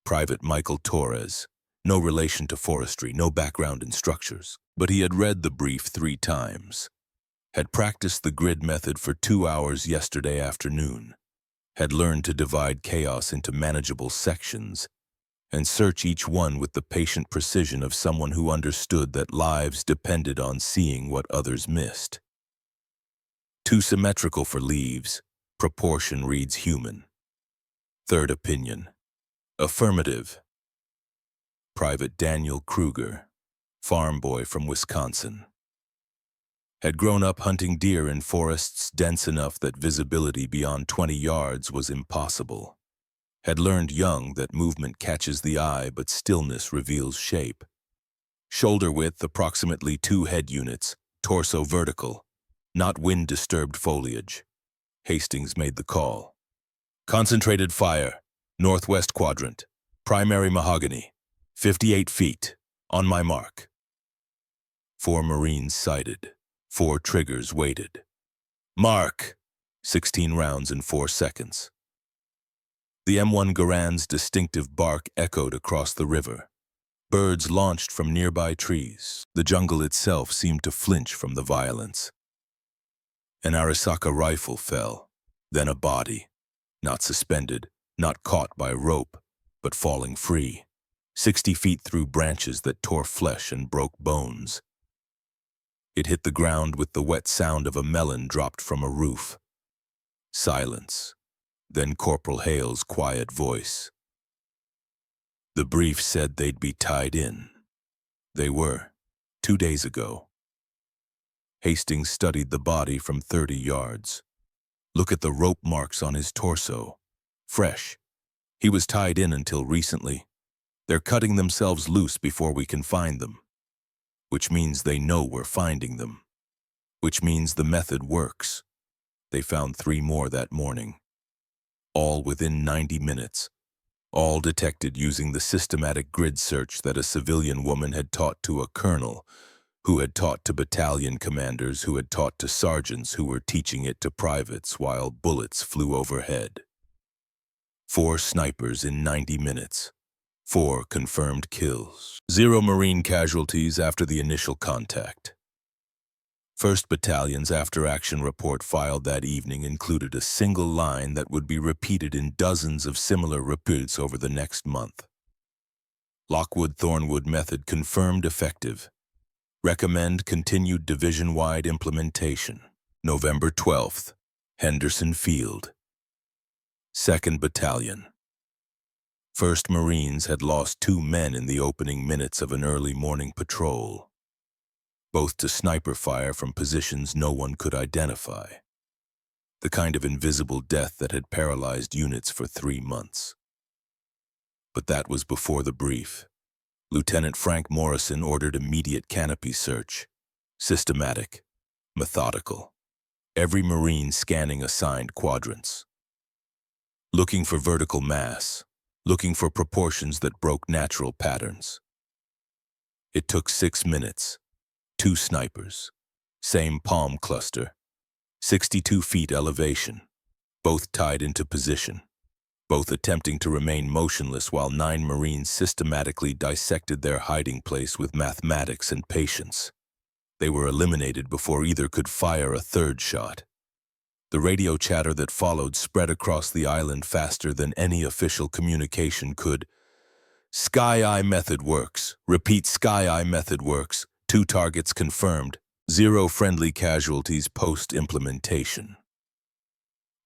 Private Michael Torres. No relation to forestry, no background in structures. But he had read the brief 3 times. Had practiced the grid method for 2 hours yesterday afternoon. Had learned to divide chaos into manageable sections and search each one with the patient precision of someone who understood that lives depended on seeing what others missed. Too symmetrical for leaves, proportion reads human. Third opinion. Affirmative. Private Daniel Kruger, farm boy from Wisconsin. Had grown up hunting deer in forests dense enough that visibility beyond 20 yards was impossible. Had learned young that movement catches the eye but stillness reveals shape. Shoulder width approximately 2 head units, torso vertical, not wind-disturbed foliage. Hastings made the call. Concentrated fire, northwest quadrant, primary mahogany, 58 feet, on my mark. 4 Marines sighted, 4 triggers waited. Mark! 16 rounds in 4 seconds. The M1 Garand's distinctive bark echoed across the river. Birds launched from nearby trees. The jungle itself seemed to flinch from the violence. An Arisaka rifle fell, then a body, not suspended, not caught by rope, but falling free, 60 feet through branches that tore flesh and broke bones. It hit the ground with the wet sound of a melon dropped from a roof. Silence, then Corporal Hale's quiet voice. The brief said they'd be tied in. They were, 2 days ago. Hastings studied the body from 30 yards. Look at the rope marks on his torso. Fresh. He was tied in until recently. They're cutting themselves loose before we can find them. Which means they know we're finding them. Which means the method works. They found 3 more that morning. All within 90 minutes. All detected using the systematic grid search that a civilian woman had taught to a colonel, who had taught to battalion commanders, who had taught to sergeants, who were teaching it to privates while bullets flew overhead. 4 snipers in 90 minutes. 4 confirmed kills. 0 Marine casualties after the initial contact. 1st Battalion's after-action report filed that evening included a single line that would be repeated in dozens of similar reports over the next month. Lockwood-Thornwood method confirmed effective. Recommend continued division-wide implementation. November 12th, Henderson Field. 2nd Battalion. 1st Marines had lost 2 men in the opening minutes of an early morning patrol, both to sniper fire from positions no one could identify. The kind of invisible death that had paralyzed units for 3 months. But that was before the brief. Lieutenant Frank Morrison ordered immediate canopy search. Systematic, methodical. Every Marine scanning assigned quadrants. Looking for vertical mass. Looking for proportions that broke natural patterns. It took 6 minutes. 2 snipers. Same palm cluster. 62 feet elevation. Both tied into position. Both attempting to remain motionless while 9 Marines systematically dissected their hiding place with mathematics and patience. They were eliminated before either could fire a 3rd shot. The radio chatter that followed spread across the island faster than any official communication could. Sky Eye method works. Repeat, Sky Eye method works. 2 targets confirmed. 0 friendly casualties post-implementation.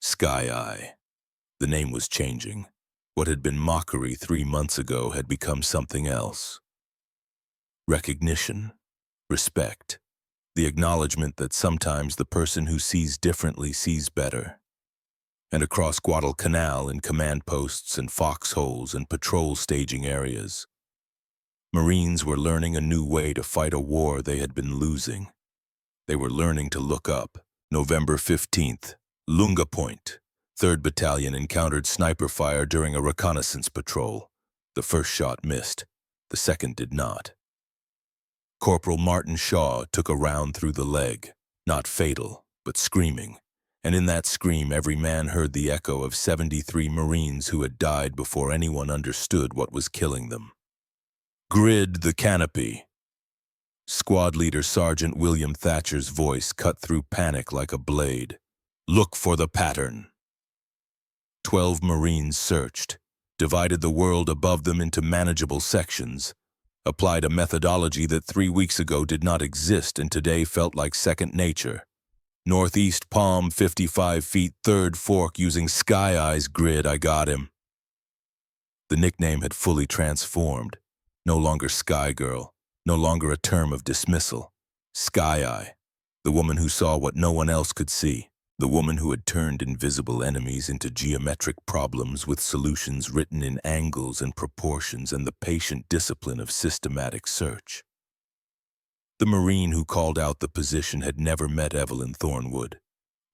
Sky Eye. The name was changing. What had been mockery 3 months ago had become something else. Recognition. Respect. The acknowledgement that sometimes the person who sees differently sees better. And across Guadalcanal in command posts and foxholes and patrol staging areas, Marines were learning a new way to fight a war they had been losing. They were learning to look up. November 15th, Lunga Point. 3rd Battalion encountered sniper fire during a reconnaissance patrol. The 1st shot missed. The 2nd did not. Corporal Martin Shaw took a round through the leg, not fatal, but screaming. And in that scream, every man heard the echo of 73 Marines who had died before anyone understood what was killing them. "Grid the canopy." Squad leader Sergeant William Thatcher's voice cut through panic like a blade. "Look for the pattern." 12 Marines searched, divided the world above them into manageable sections, applied a methodology that 3 weeks ago did not exist and today felt like second nature. Northeast palm, 55 feet, third fork using Sky Eye's grid. I got him. The nickname had fully transformed. No longer Sky Girl, no longer a term of dismissal. Sky Eye, the woman who saw what no one else could see, the woman who had turned invisible enemies into geometric problems with solutions written in angles and proportions and the patient discipline of systematic search. The Marine who called out the position had never met Evelyn Thornwood,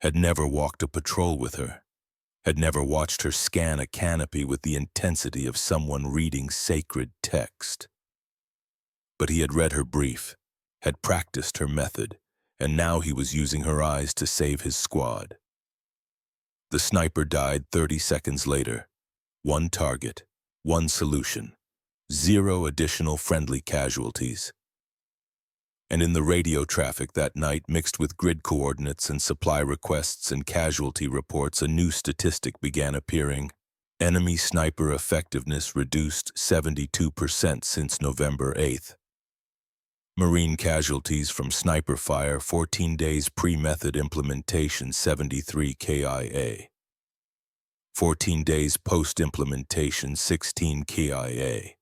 had never walked a patrol with her, had never watched her scan a canopy with the intensity of someone reading sacred text. But he had read her brief, had practiced her method, and now he was using her eyes to save his squad. The sniper died 30 seconds later. 1 target, 1 solution, 0 additional friendly casualties. And in the radio traffic that night, mixed with grid coordinates and supply requests and casualty reports, a new statistic began appearing. Enemy sniper effectiveness reduced 72% since November 8th. Marine casualties from sniper fire 14 days pre-method implementation 73 KIA. 14 days post-implementation 16 KIA.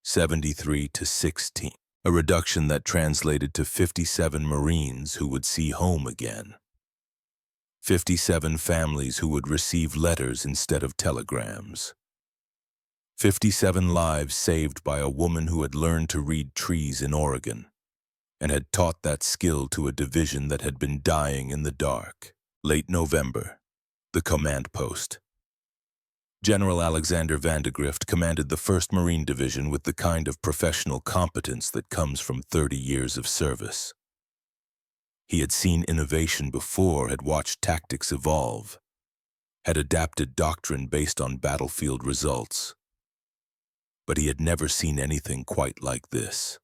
73 to 16. A reduction that translated to 57 Marines who would see home again. 57 families who would receive letters instead of telegrams. 57 lives saved by a woman who had learned to read trees in Oregon and had taught that skill to a division that had been dying in the dark. Late November, the command post. General Alexander Vandegrift commanded the 1st Marine Division with the kind of professional competence that comes from 30 years of service. He had seen innovation before, had watched tactics evolve, had adapted doctrine based on battlefield results. But he had never seen anything quite like this.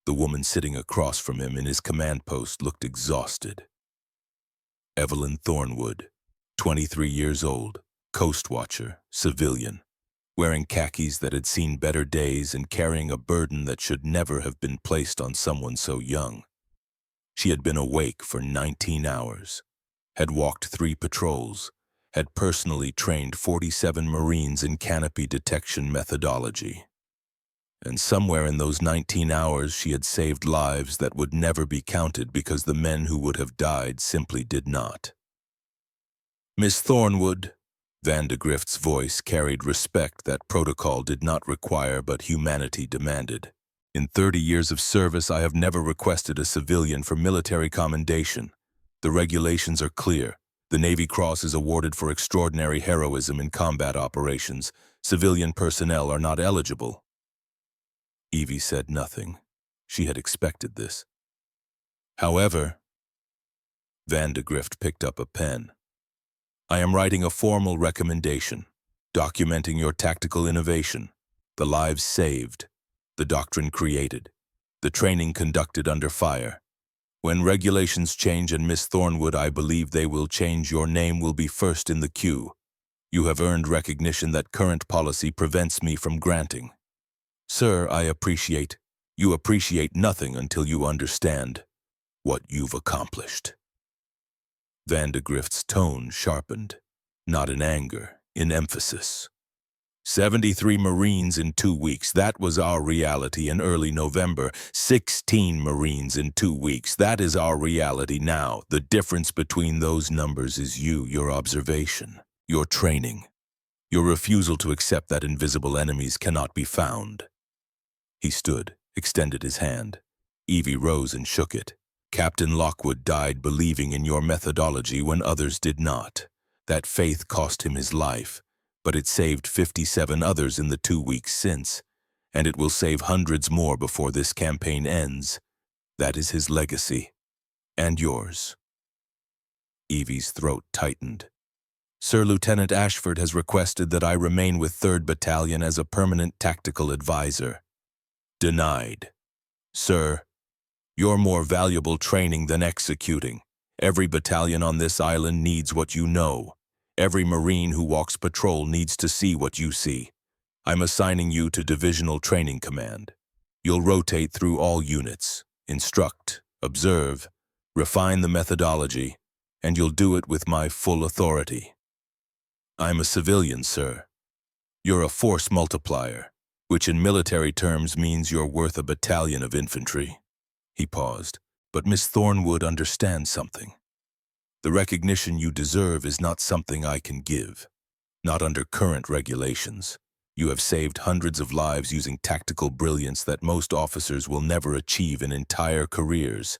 The woman sitting across from him in his command post looked exhausted. Evelyn Thornwood, 23 years old, coast watcher, civilian, wearing khakis that had seen better days and carrying a burden that should never have been placed on someone so young. She had been awake for 19 hours, had walked 3 patrols, had personally trained 47 Marines in canopy detection methodology. And somewhere in those 19 hours she had saved lives that would never be counted because the men who would have died simply did not. "Miss Thornwood," Vandegrift's voice carried respect that protocol did not require but humanity demanded. "In 30 years of service, I have never requested a civilian for military commendation. The regulations are clear. The Navy Cross is awarded for extraordinary heroism in combat operations. Civilian personnel are not eligible." Evie said nothing. She had expected this. "However," Vandegrift picked up a pen, "I am writing a formal recommendation, documenting your tactical innovation, the lives saved, the doctrine created, the training conducted under fire. When regulations change, and Miss Thornwood, I believe they will change, your name will be first in the queue. You have earned recognition that current policy prevents me from granting. Sir, you appreciate nothing until you understand what you've accomplished." Vandegrift's tone sharpened, not in anger, in emphasis. 73 Marines in 2 weeks, that was our reality in early November. 16 Marines in 2 weeks, that is our reality now. The difference between those numbers is you, your observation, your training, your refusal to accept that invisible enemies cannot be found. He stood, extended his hand. Evie rose and shook it. "Captain Lockwood died believing in your methodology when others did not. That faith cost him his life, but it saved 57 others in the 2 weeks since. and it will save hundreds more before this campaign ends. That is his legacy. And yours." Evie's throat tightened. "Sir Lieutenant Ashford has requested that I remain with 3rd Battalion as a permanent tactical advisor." "Denied. Sir, you're more valuable training than executing. Every battalion on this island needs what you know. Every Marine who walks patrol needs to see what you see. I'm assigning you to Divisional Training Command. You'll rotate through all units, instruct, observe, refine the methodology, and you'll do it with my full authority." "I'm a civilian, sir." "You're a force multiplier, which in military terms means you're worth a battalion of infantry." He paused, "But Miss Thornwood understands something. The recognition you deserve is not something I can give. Not under current regulations. You have saved hundreds of lives using tactical brilliance that most officers will never achieve in entire careers.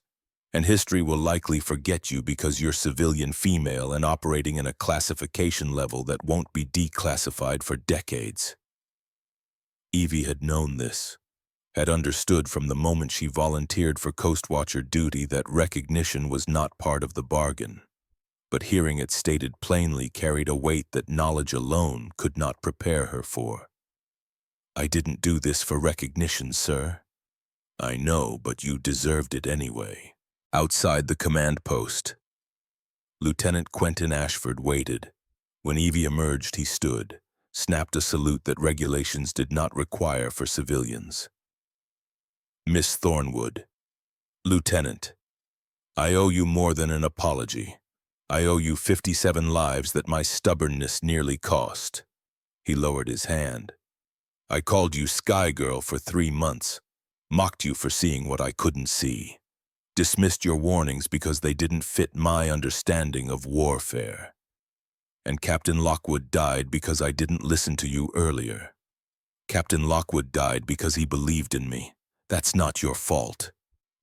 And history will likely forget you because you're civilian female and operating in a classification level that won't be declassified for decades." Evie had known this, had understood from the moment she volunteered for Coast Watcher duty that recognition was not part of the bargain. But hearing it stated plainly carried a weight that knowledge alone could not prepare her for. "I didn't do this for recognition, sir." "I know, but you deserved it anyway." Outside the command post, Lieutenant Quentin Ashford waited. When Evie emerged, he stood, snapped a salute that regulations did not require for civilians. "Miss Thornwood." "Lieutenant, I owe you more than an apology. I owe you 57 lives that my stubbornness nearly cost." He lowered his hand. "I called you Sky Girl for 3 months, mocked you for seeing what I couldn't see. Dismissed your warnings because they didn't fit my understanding of warfare. And Captain Lockwood died because I didn't listen to you earlier. Captain Lockwood died because he believed in me. That's not your fault."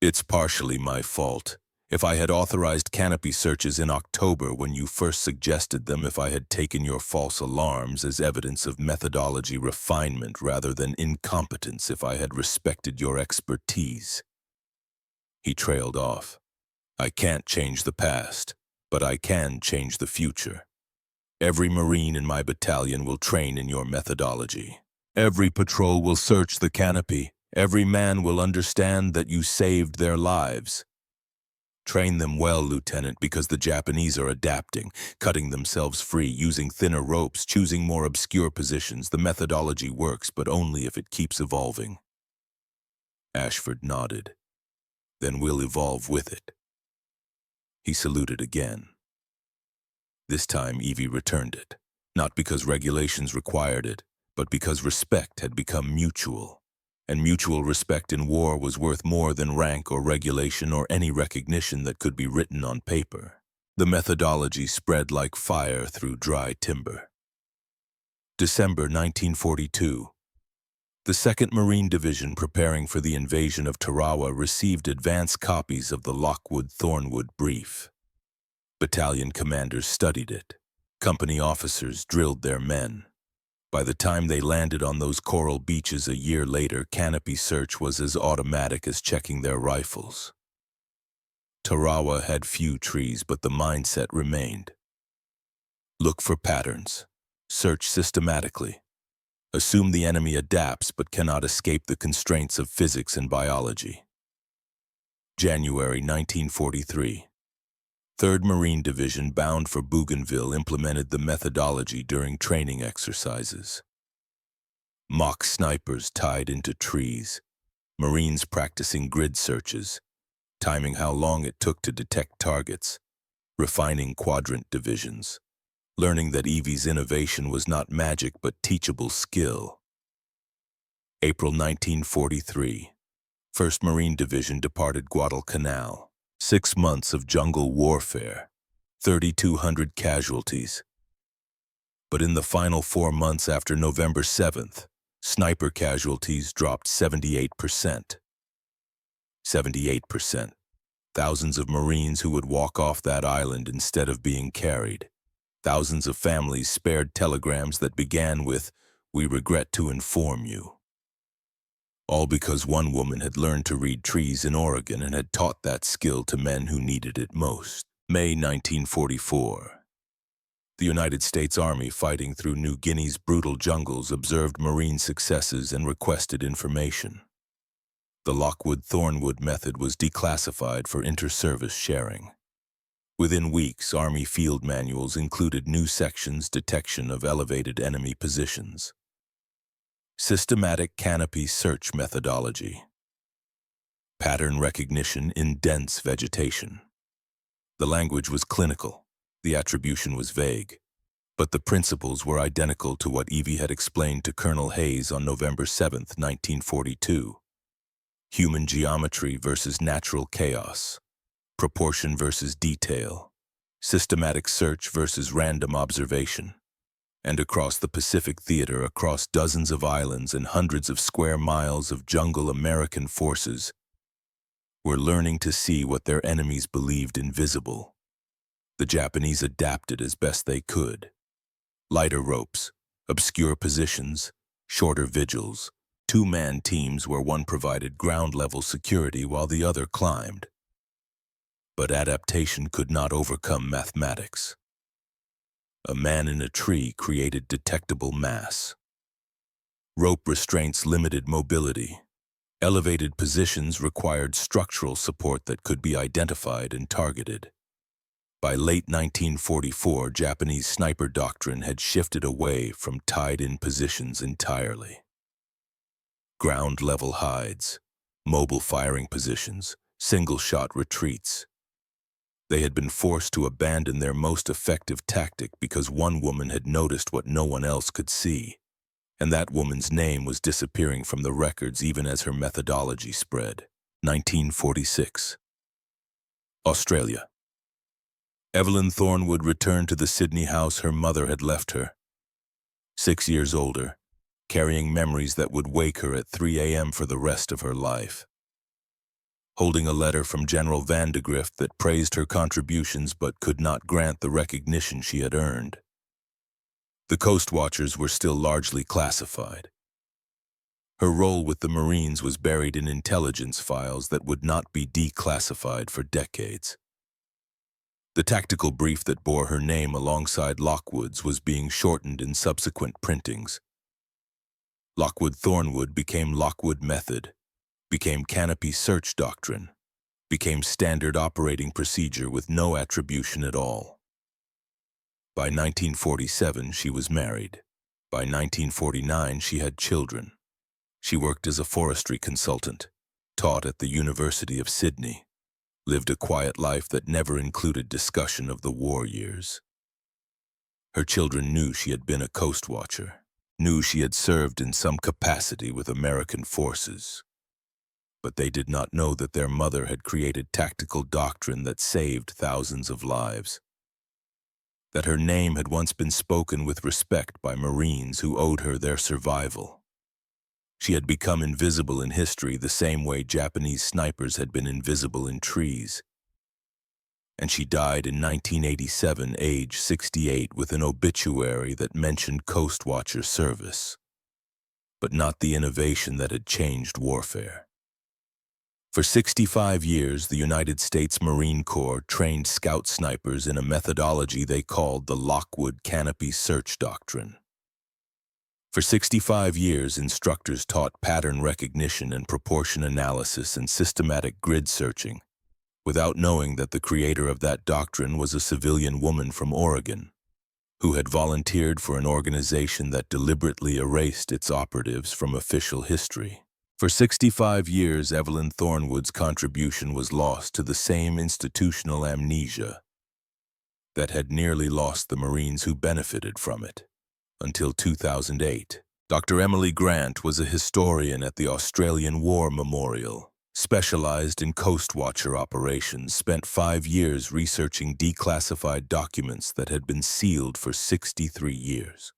"It's partially my fault. If I had authorized canopy searches in October when you first suggested them, if I had taken your false alarms as evidence of methodology refinement rather than incompetence, if I had respected your expertise." He trailed off. "I can't change the past, but I can change the future. Every Marine in my battalion will train in your methodology. Every patrol will search the canopy. Every man will understand that you saved their lives. Train them well, Lieutenant, because the Japanese are adapting, cutting themselves free, using thinner ropes, choosing more obscure positions. The methodology works, but only if it keeps evolving." Ashford nodded. "Then we'll evolve with it." He saluted again. This time Evie returned it, not because regulations required it, but because respect had become mutual. And mutual respect in war was worth more than rank or regulation or any recognition that could be written on paper. The methodology spread like fire through dry timber. December 1942. The 2nd Marine Division, preparing for the invasion of Tarawa, received advance copies of the Lockwood-Thornwood brief. Battalion commanders studied it. Company officers drilled their men. By the time they landed on those coral beaches a year later, canopy search was as automatic as checking their rifles. Tarawa had few trees, but the mindset remained. Look for patterns. Search systematically. Assume the enemy adapts but cannot escape the constraints of physics and biology. January 1943. 3rd Marine Division, bound for Bougainville, implemented the methodology during training exercises. Mock snipers tied into trees, Marines practicing grid searches, timing how long it took to detect targets, refining quadrant divisions, learning that Evie's innovation was not magic but teachable skill. April 1943. 1st Marine Division departed Guadalcanal. 6 months of jungle warfare, 3,200 casualties. But in the final 4 months after November 7th, sniper casualties dropped 78%. 78%. Thousands of Marines who would walk off that island instead of being carried. Thousands of families spared telegrams that began with, "We regret to inform you." All because one woman had learned to read trees in Oregon and had taught that skill to men who needed it most. May 1944. The United States Army, fighting through New Guinea's brutal jungles, observed Marine successes and requested information. The Lockwood-Thornwood method was declassified for inter-service sharing. Within weeks, Army field manuals included new sections detection of elevated enemy positions. Systematic canopy search methodology. Pattern recognition in dense vegetation. The language was clinical, the attribution was vague, but the principles were identical to what Evie had explained to Colonel Hayes on November 7, 1942. Human geometry versus natural chaos. Proportion versus detail. Systematic search versus random observation. And across the Pacific Theater, across dozens of islands and hundreds of square miles of jungle, American forces were learning to see what their enemies believed invisible. The Japanese adapted as best they could. Lighter ropes, obscure positions, shorter vigils, two-man teams where one provided ground-level security while the other climbed. But adaptation could not overcome mathematics. A man in a tree created detectable mass. Rope restraints limited mobility. Elevated positions required structural support that could be identified and targeted. By late 1944, Japanese sniper doctrine had shifted away from tied-in positions entirely. Ground-level hides, mobile firing positions, single-shot retreats. They had been forced to abandon their most effective tactic because one woman had noticed what no one else could see, and that woman's name was disappearing from the records even as her methodology spread. 1946. Australia. Evelyn Thornwood returned to the Sydney house her mother had left her. 6 years older, carrying memories that would wake her at 3 a.m. for the rest of her life. Holding a letter from General Vandegrift that praised her contributions but could not grant the recognition she had earned. The Coast Watchers were still largely classified. Her role with the Marines was buried in intelligence files that would not be declassified for decades. The tactical brief that bore her name alongside Lockwood's was being shortened in subsequent printings. Lockwood-Thornwood became Lockwood Method, became Canopy Search Doctrine, became standard operating procedure with no attribution at all. By 1947, she was married. By 1949, she had children. She worked as a forestry consultant, taught at the University of Sydney, lived a quiet life that never included discussion of the war years. Her children knew she had been a coast watcher, knew she had served in some capacity with American forces. But they did not know that their mother had created tactical doctrine that saved thousands of lives. That her name had once been spoken with respect by Marines who owed her their survival. She had become invisible in history the same way Japanese snipers had been invisible in trees. And she died in 1987, age 68, with an obituary that mentioned Coast Watcher service, but not the innovation that had changed warfare. For 65 years, the United States Marine Corps trained scout snipers in a methodology they called the Lockwood Canopy Search Doctrine. For 65 years, instructors taught pattern recognition and proportion analysis and systematic grid searching, without knowing that the creator of that doctrine was a civilian woman from Oregon, who had volunteered for an organization that deliberately erased its operatives from official history. For 65 years, Evelyn Thornwood's contribution was lost to the same institutional amnesia that had nearly lost the Marines who benefited from it. Until 2008, Dr. Emily Grant was a historian at the Australian War Memorial, specialized in Coast Watcher operations, spent 5 years researching declassified documents that had been sealed for 63 years.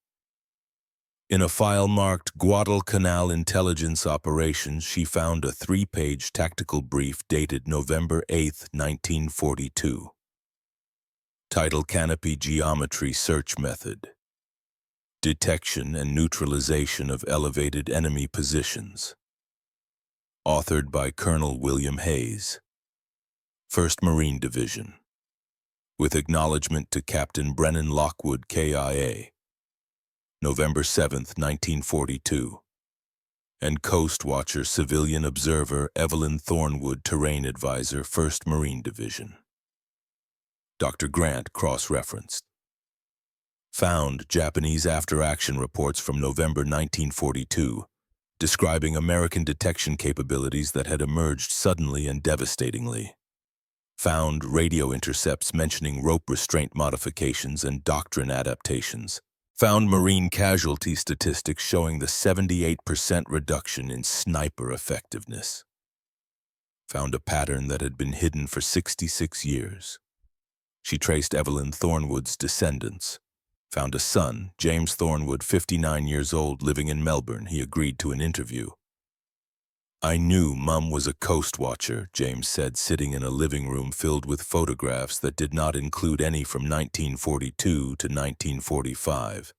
In a file marked Guadalcanal Intelligence Operations, she found a 3-page tactical brief dated November 8, 1942. Title: Canopy Geometry Search Method. Detection and neutralization of elevated enemy positions. authored by Colonel William Hayes, 1st Marine Division, with acknowledgement to Captain Brennan Lockwood, KIA, November 7, 1942, and Coast Watcher Civilian Observer Evelyn Thornwood, Terrain Advisor, 1st Marine Division. Dr. Grant cross-referenced. Found Japanese after-action reports from November 1942 describing American detection capabilities that had emerged suddenly and devastatingly. Found radio intercepts mentioning rope restraint modifications and doctrine adaptations. Found Marine casualty statistics showing the 78% reduction in sniper effectiveness. Found a pattern that had been hidden for 66 years. She traced Evelyn Thornwood's descendants. Found a son, James Thornwood, 59 years old, living in Melbourne. He agreed to an interview. I knew Mum was a coast watcher, James said, sitting in a living room filled with photographs that did not include any from 1942 to 1945.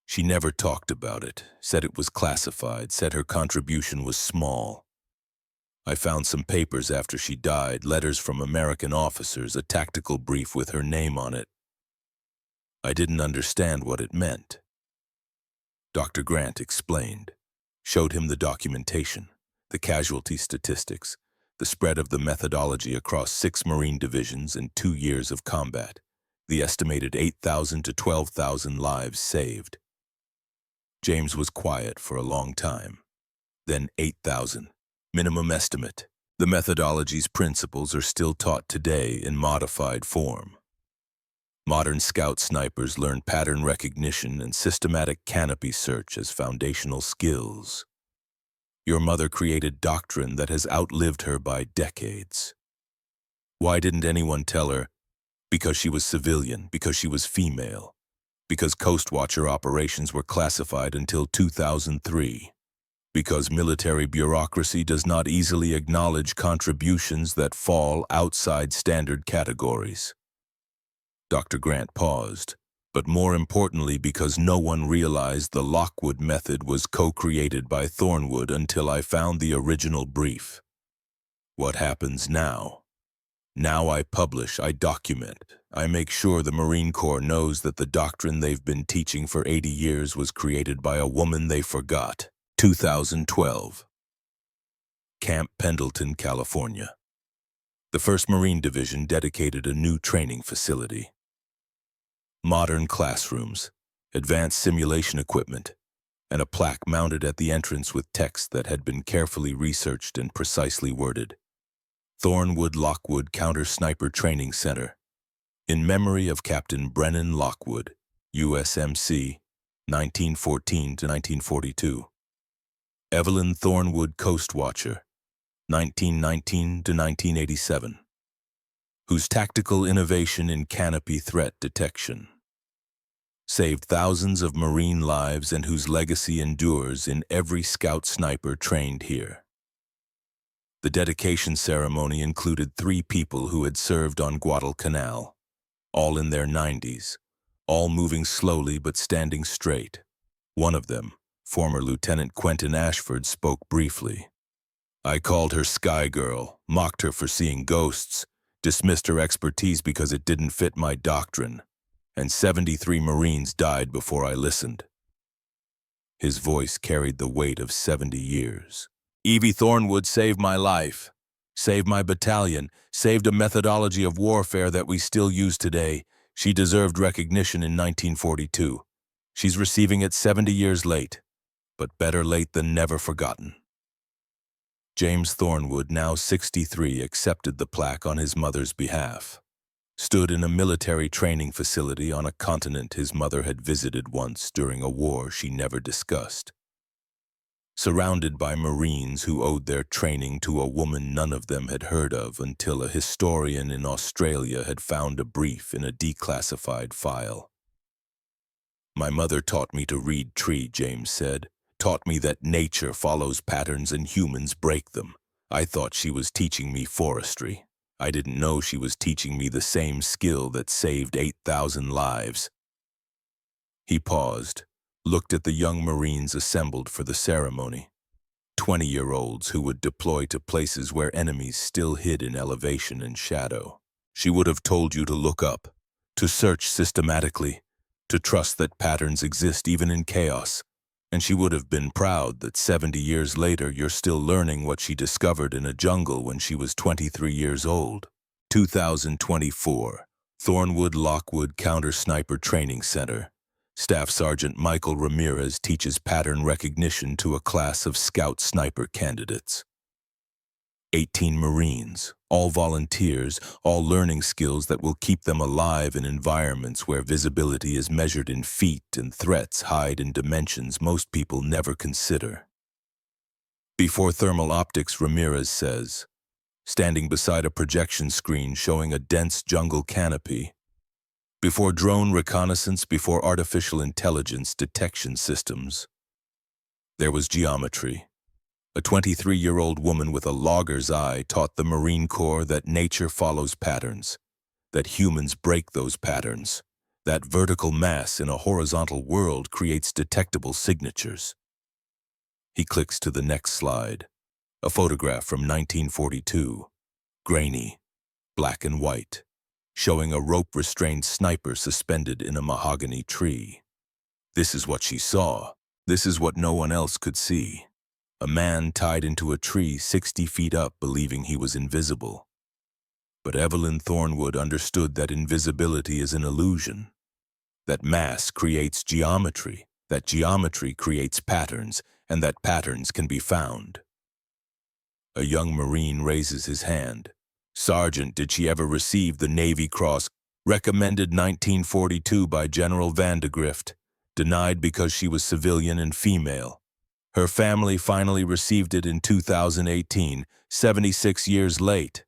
She never talked about it, said it was classified, said her contribution was small. I found some papers after she died, letters from American officers, a tactical brief with her name on it. I didn't understand what it meant. Dr. Grant explained, showed him the documentation, the casualty statistics, the spread of the methodology across 6 Marine divisions and 2 years of combat, the estimated 8,000 to 12,000 lives saved. James was quiet for a long time. Then 8,000. Minimum estimate. The methodology's principles are still taught today in modified form. Modern scout snipers learn pattern recognition and systematic canopy search as foundational skills. Your mother created doctrine that has outlived her by decades. Why didn't anyone tell her? Because she was civilian, because she was female, because Coast Watcher operations were classified until 2003, because military bureaucracy does not easily acknowledge contributions that fall outside standard categories. Dr. Grant paused, but more importantly because no one realized the Lockwood method was co-created by Thornwood until I found the original brief. What happens now? Now I publish, I document, I make sure the Marine Corps knows that the doctrine they've been teaching for 80 years was created by a woman they forgot. 2012. Camp Pendleton, California. The 1st Marine Division dedicated a new training facility. Modern classrooms, advanced simulation equipment, and a plaque mounted at the entrance with text that had been carefully researched and precisely worded. Thornwood Lockwood Counter Sniper Training Center, in memory of Captain Brennan Lockwood, USMC, 1914 to 1942. Evelyn Thornwood Coast Watcher, 1919 to 1987. Whose tactical innovation in canopy threat detection saved thousands of Marine lives and whose legacy endures in every scout sniper trained here. The dedication ceremony included 3 people who had served on Guadalcanal, all in their 90s, all moving slowly but standing straight. One of them, former Lieutenant Quentin Ashford, spoke briefly. I called her Sky Girl, mocked her for seeing ghosts, dismissed her expertise because it didn't fit my doctrine, and 73 Marines died before I listened. His voice carried the weight of 70 years. Evie Thornwood saved my life, saved my battalion, saved a methodology of warfare that we still use today. She deserved recognition in 1942. She's receiving it 70 years late, but better late than never forgotten. James Thornwood, now 63, accepted the plaque on his mother's behalf. Stood in a military training facility on a continent his mother had visited once during a war she never discussed. Surrounded by Marines who owed their training to a woman none of them had heard of until a historian in Australia had found a brief in a declassified file. My mother taught me to read tree, James said. Taught me that nature follows patterns and humans break them. I thought she was teaching me forestry. I didn't know she was teaching me the same skill that saved 8,000 lives. He paused, looked at the young Marines assembled for the ceremony. 20-year-olds who would deploy to places where enemies still hid in elevation and shadow. She would have told you to look up, to search systematically, to trust that patterns exist even in chaos. And she would have been proud that 70 years later you're still learning what she discovered in a jungle when she was 23 years old. 2024, Thornwood Lockwood Counter-Sniper Training Center. Staff Sergeant Michael Ramirez teaches pattern recognition to a class of scout sniper candidates. 18 Marines, all volunteers, all learning skills that will keep them alive in environments where visibility is measured in feet and threats hide in dimensions most people never consider. Before thermal optics, Ramirez says, standing beside a projection screen showing a dense jungle canopy. Before drone reconnaissance, before artificial intelligence detection systems, there was geometry. A 23-year-old woman with a logger's eye taught the Marine Corps that nature follows patterns, that humans break those patterns, that vertical mass in a horizontal world creates detectable signatures. He clicks to the next slide, a photograph from 1942, grainy, black and white, showing a rope-restrained sniper suspended in a mahogany tree. This is what she saw. This is what no one else could see. A man tied into a tree 60 feet up, believing he was invisible. But Evelyn Thornwood understood that invisibility is an illusion, that mass creates geometry, that geometry creates patterns, and that patterns can be found. A young Marine raises his hand. Sergeant, did she ever receive the Navy Cross, recommended 1942 by General Vandegrift, denied because she was civilian and female? Her family finally received it in 2018, 76 years late.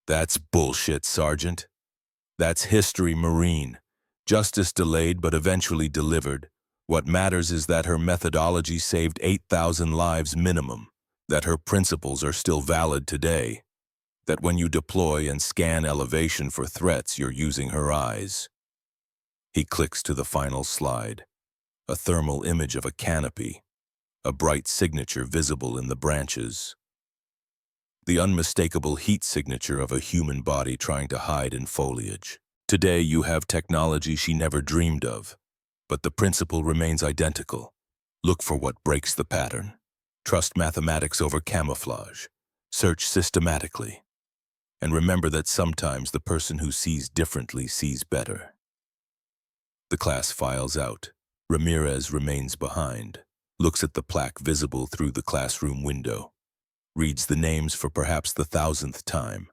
That's bullshit, Sergeant. That's history, Marine. Justice delayed but eventually delivered. What matters is that her methodology saved 8,000 lives minimum, that her principles are still valid today, that when you deploy and scan elevation for threats, you're using her eyes. He clicks to the final slide, a thermal image of a canopy, a bright signature visible in the branches. The unmistakable heat signature of a human body trying to hide in foliage. Today you have technology she never dreamed of, but the principle remains identical. Look for what breaks the pattern. Trust mathematics over camouflage. Search systematically. And remember that sometimes the person who sees differently sees better. The class files out. Ramirez remains behind, looks at the plaque visible through the classroom window, reads the names for perhaps the 1,000th time.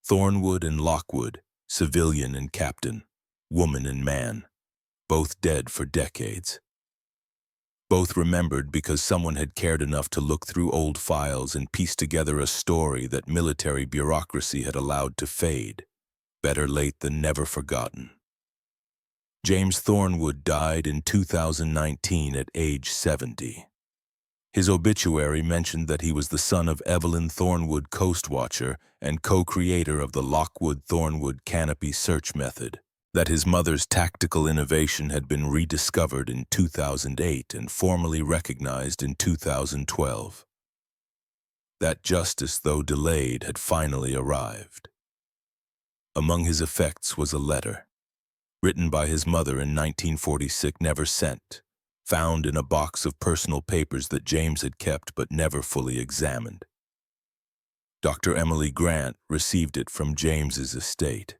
Thornwood and Lockwood, civilian and captain, woman and man, both dead for decades. Both remembered because someone had cared enough to look through old files and piece together a story that military bureaucracy had allowed to fade. Better late than never forgotten. James Thornwood died in 2019 at age 70. His obituary mentioned that he was the son of Evelyn Thornwood, coast watcher and co-creator of the Lockwood-Thornwood canopy search method, that his mother's tactical innovation had been rediscovered in 2008 and formally recognized in 2012. That justice, though delayed, had finally arrived. Among his effects was a letter, written by his mother in 1946, never sent, found in a box of personal papers that James had kept but never fully examined. Dr. Emily Grant received it from James's estate.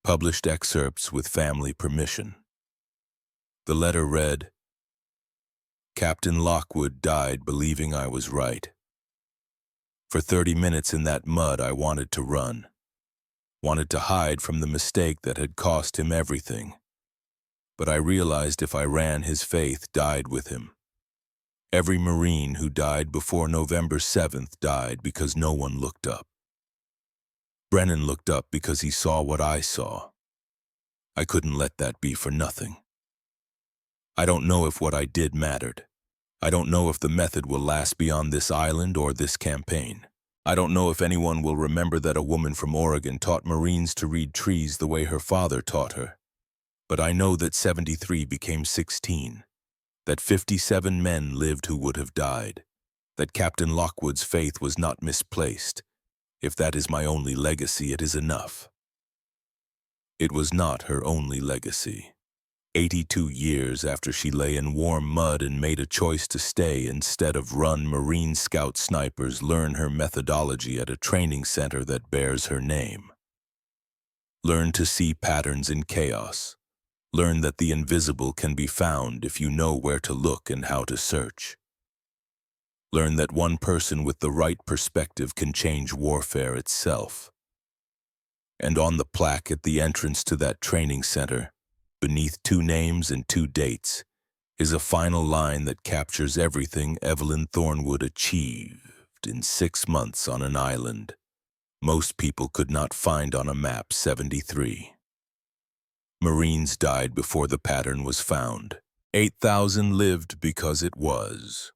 Published excerpts with family permission. The letter read, "Captain Lockwood died believing I was right. For 30 minutes in that mud I wanted to run. Wanted to hide from the mistake that had cost him everything. But I realized if I ran, his faith died with him. Every Marine who died before November 7th died because no one looked up. Brennan looked up because he saw what I saw. I couldn't let that be for nothing. I don't know if what I did mattered. I don't know if the method will last beyond this island or this campaign. I don't know if anyone will remember that a woman from Oregon taught Marines to read trees the way her father taught her. But I know that 73 became 16, that 57 men lived who would have died, that Captain Lockwood's faith was not misplaced. If that is my only legacy, it is enough. It was not her only legacy. 82 years after she lay in warm mud and made a choice to stay instead of run, Marine Scout snipers learn her methodology at a training center that bears her name. Learn to see patterns in chaos. Learn that the invisible can be found if you know where to look and how to search. Learn that one person with the right perspective can change warfare itself. And on the plaque at the entrance to that training center, beneath 2 names and 2 dates, is a final line that captures everything Evelyn Thornwood achieved in 6 months on an island most people could not find on a map. 73. Marines died before the pattern was found. 8,000 lived because it was.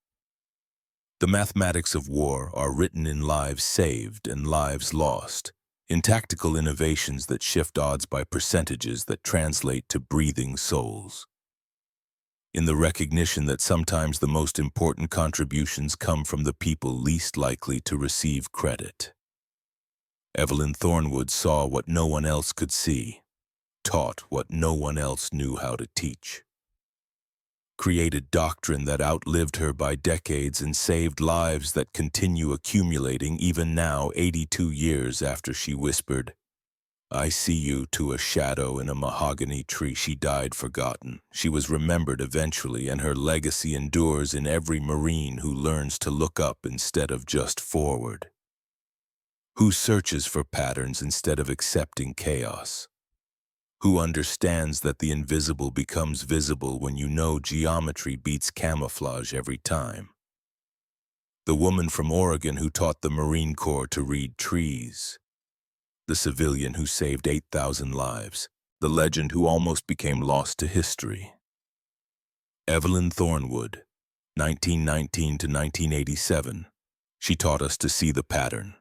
The mathematics of war are written in lives saved and lives lost, in tactical innovations that shift odds by percentages that translate to breathing souls. In the recognition that sometimes the most important contributions come from the people least likely to receive credit. Evelyn Thornwood saw what no one else could see, taught what no one else knew how to teach. Created doctrine that outlived her by decades and saved lives that continue accumulating even now, 82 years after she whispered, "I see you," to a shadow in a mahogany tree. She died forgotten. She was remembered eventually, and her legacy endures in every Marine who learns to look up instead of just forward. Who searches for patterns instead of accepting chaos? Who understands that the invisible becomes visible when you know geometry beats camouflage every time? The woman from Oregon who taught the Marine Corps to read trees. The civilian who saved 8,000 lives. The legend who almost became lost to history. Evelyn Thornwood, 1919 to 1987. She taught us to see the pattern.